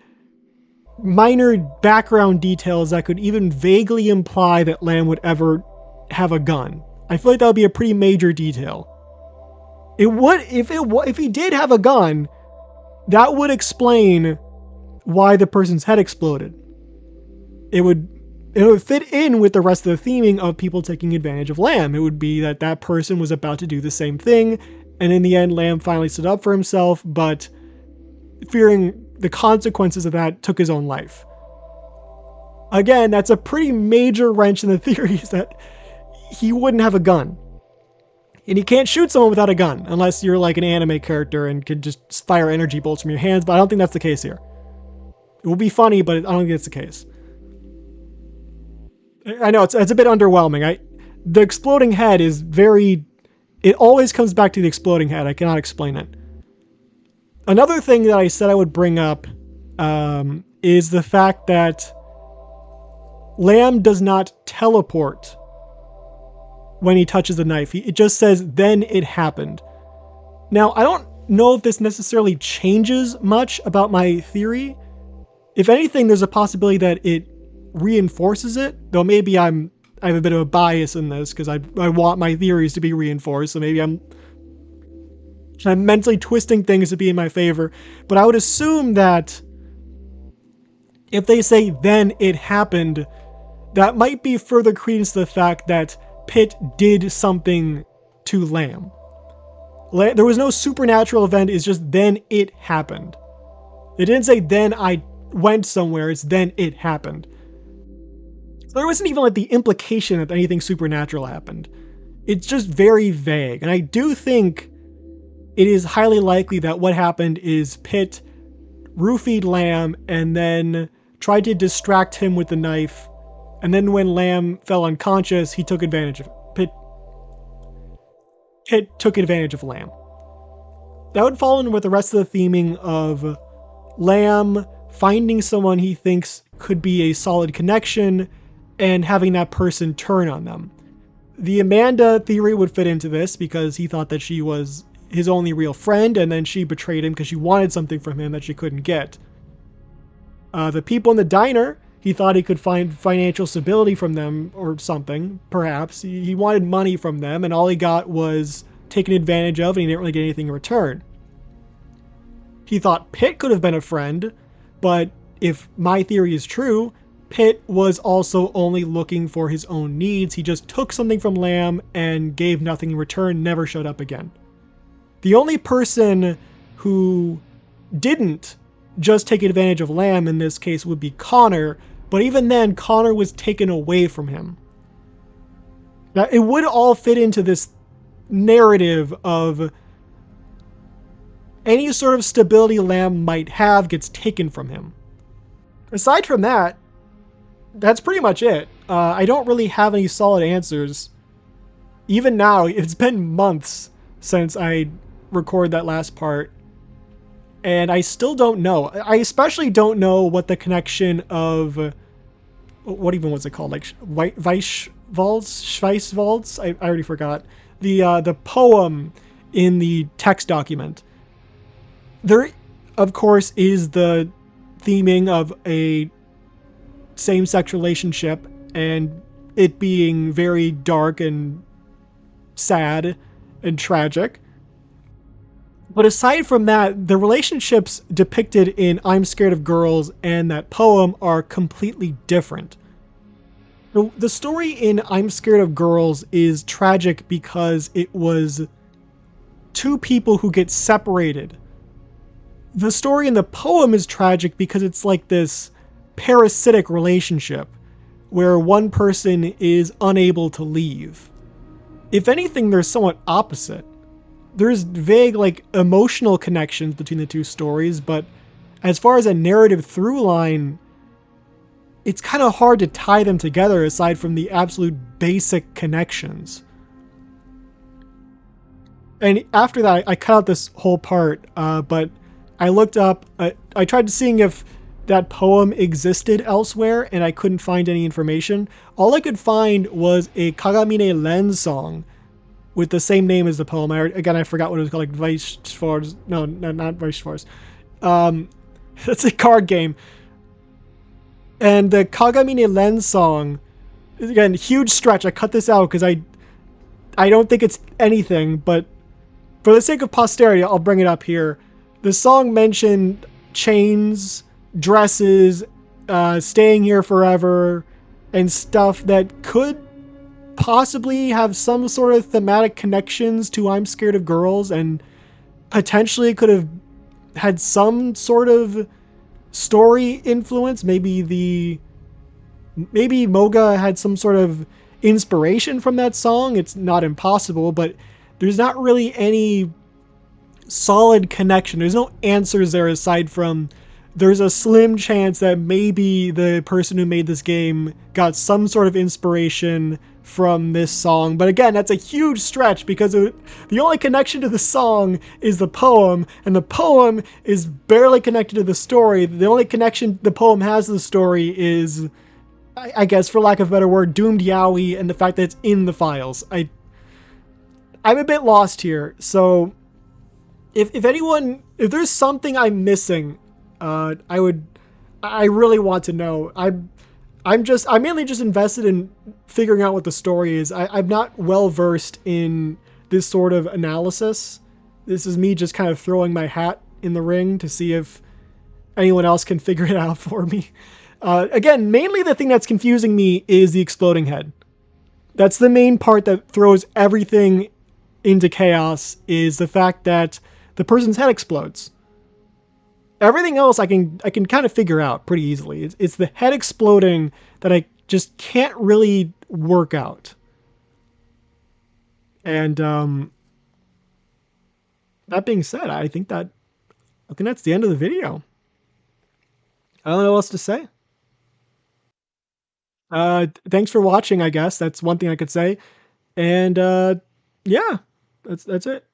minor background details that could even vaguely imply that Lamb would ever have a gun. I feel like that would be a pretty major detail. It would if he did have a gun, that would explain why the person's head exploded. It would fit in with the rest of the theming of people taking advantage of Lamb. It would be that that person was about to do the same thing, and in the end, Lamb finally stood up for himself, but fearing the consequences of that, took his own life. Again, that's a pretty major wrench in the theory, is that he wouldn't have a gun. And you can't shoot someone without a gun, unless you're like an anime character and can just fire energy bolts from your hands, but I don't think that's the case here. It will be funny, but I don't think it's the case. I know, it's a bit underwhelming. The exploding head is very... It always comes back to the exploding head. I cannot explain it. Another thing that I said I would bring up is the fact that Lamb does not teleport when he touches the knife. It just says, then it happened. Now, I don't know if this necessarily changes much about my theory. If anything, there's a possibility that it reinforces it, though maybe I have a bit of a bias in this because I want my theories to be reinforced, so maybe I'm mentally twisting things to be in my favor. But I would assume that if they say, then it happened, that might be further credence to the fact that Pitt did something to Lamb. There was no supernatural event, it's just then it happened. It didn't say then I went somewhere, it's then it happened. So there wasn't even like the implication that anything supernatural happened. It's just very vague. And I do think it is highly likely that what happened is Pitt roofied Lamb and then tried to distract him with the knife. And then when Lamb fell unconscious, he took advantage of Pitt took advantage of Lamb. That would fall in with the rest of the theming of Lamb finding someone he thinks could be a solid connection and having that person turn on them. The Amanda theory would fit into this because he thought that she was his only real friend, and then she betrayed him because she wanted something from him that she couldn't get. The people in the diner, he thought he could find financial stability from them or something, perhaps. He wanted money from them, and all he got was taken advantage of, and he didn't really get anything in return. He thought Pitt could have been a friend, but if my theory is true, Pitt was also only looking for his own needs. He just took something from Lamb and gave nothing in return, never showed up again. The only person who didn't just take advantage of Lamb in this case would be Connor, but even then, Connor was taken away from him. Now, it would all fit into this narrative of any sort of stability Lamb might have gets taken from him. Aside from that, that's pretty much it. I don't really have any solid answers. Even now, it's been months since I recorded that last part, and I still don't know. I especially don't know what the connection of... What even was it called? Like Schweisswalds? I already forgot. The poem in the text document. There, of course, is the theming of a same-sex relationship and it being very dark and sad and tragic. But aside from that, the relationships depicted in I'm Scared of Girls and that poem are completely different. The story in I'm Scared of Girls is tragic because it was two people who get separated. The story in the poem is tragic because it's like this parasitic relationship where one person is unable to leave. If anything, they're somewhat opposite. There's vague, like, emotional connections between the two stories, but as far as a narrative through line, it's kind of hard to tie them together aside from the absolute basic connections. And after that, I cut out this whole part, but I looked up, I tried seeing if that poem existed elsewhere, and I couldn't find any information. All I could find was a Kagamine Len song with the same name as the poem. I forgot what it was called, like Weissschwarz. No, not Weissschwarz. It's a card game. And the Kagamine Len song, again, huge stretch. I cut this out because I don't think it's anything, but For the sake of posterity, I'll bring it up here. The song mentioned chains, dresses, staying here forever, and stuff that could possibly have some sort of thematic connections to I'm Scared of Girls, and potentially could have had some sort of story influence. Maybe Moga had some sort of inspiration from that song. It's not impossible, but there's not really any solid connection. There's no answers there aside from there's a slim chance that maybe the person who made this game got some sort of inspiration from this song. But again, that's a huge stretch because the only connection to the song is the poem, and the poem is barely connected to the story. The only connection the poem has to the story is, I guess, for lack of a better word, doomed yaoi and the fact that it's in the files. I'm a bit lost here. So if there's something I'm missing, I really want to know. I'm mainly just invested in figuring out what the story is. I'm not well versed in this sort of analysis. This is me just kind of throwing my hat in the ring to see if anyone else can figure it out for me. Again, mainly the thing that's confusing me is the exploding head. That's the main part that throws everything into chaos, is the fact that the person's head explodes. Everything else I can kind of figure out pretty easily. It's the head exploding that I just can't really work out. And that being said, I think that's the end of the video. I don't know what else to say. Thanks for watching. I guess that's one thing I could say. And yeah, that's it.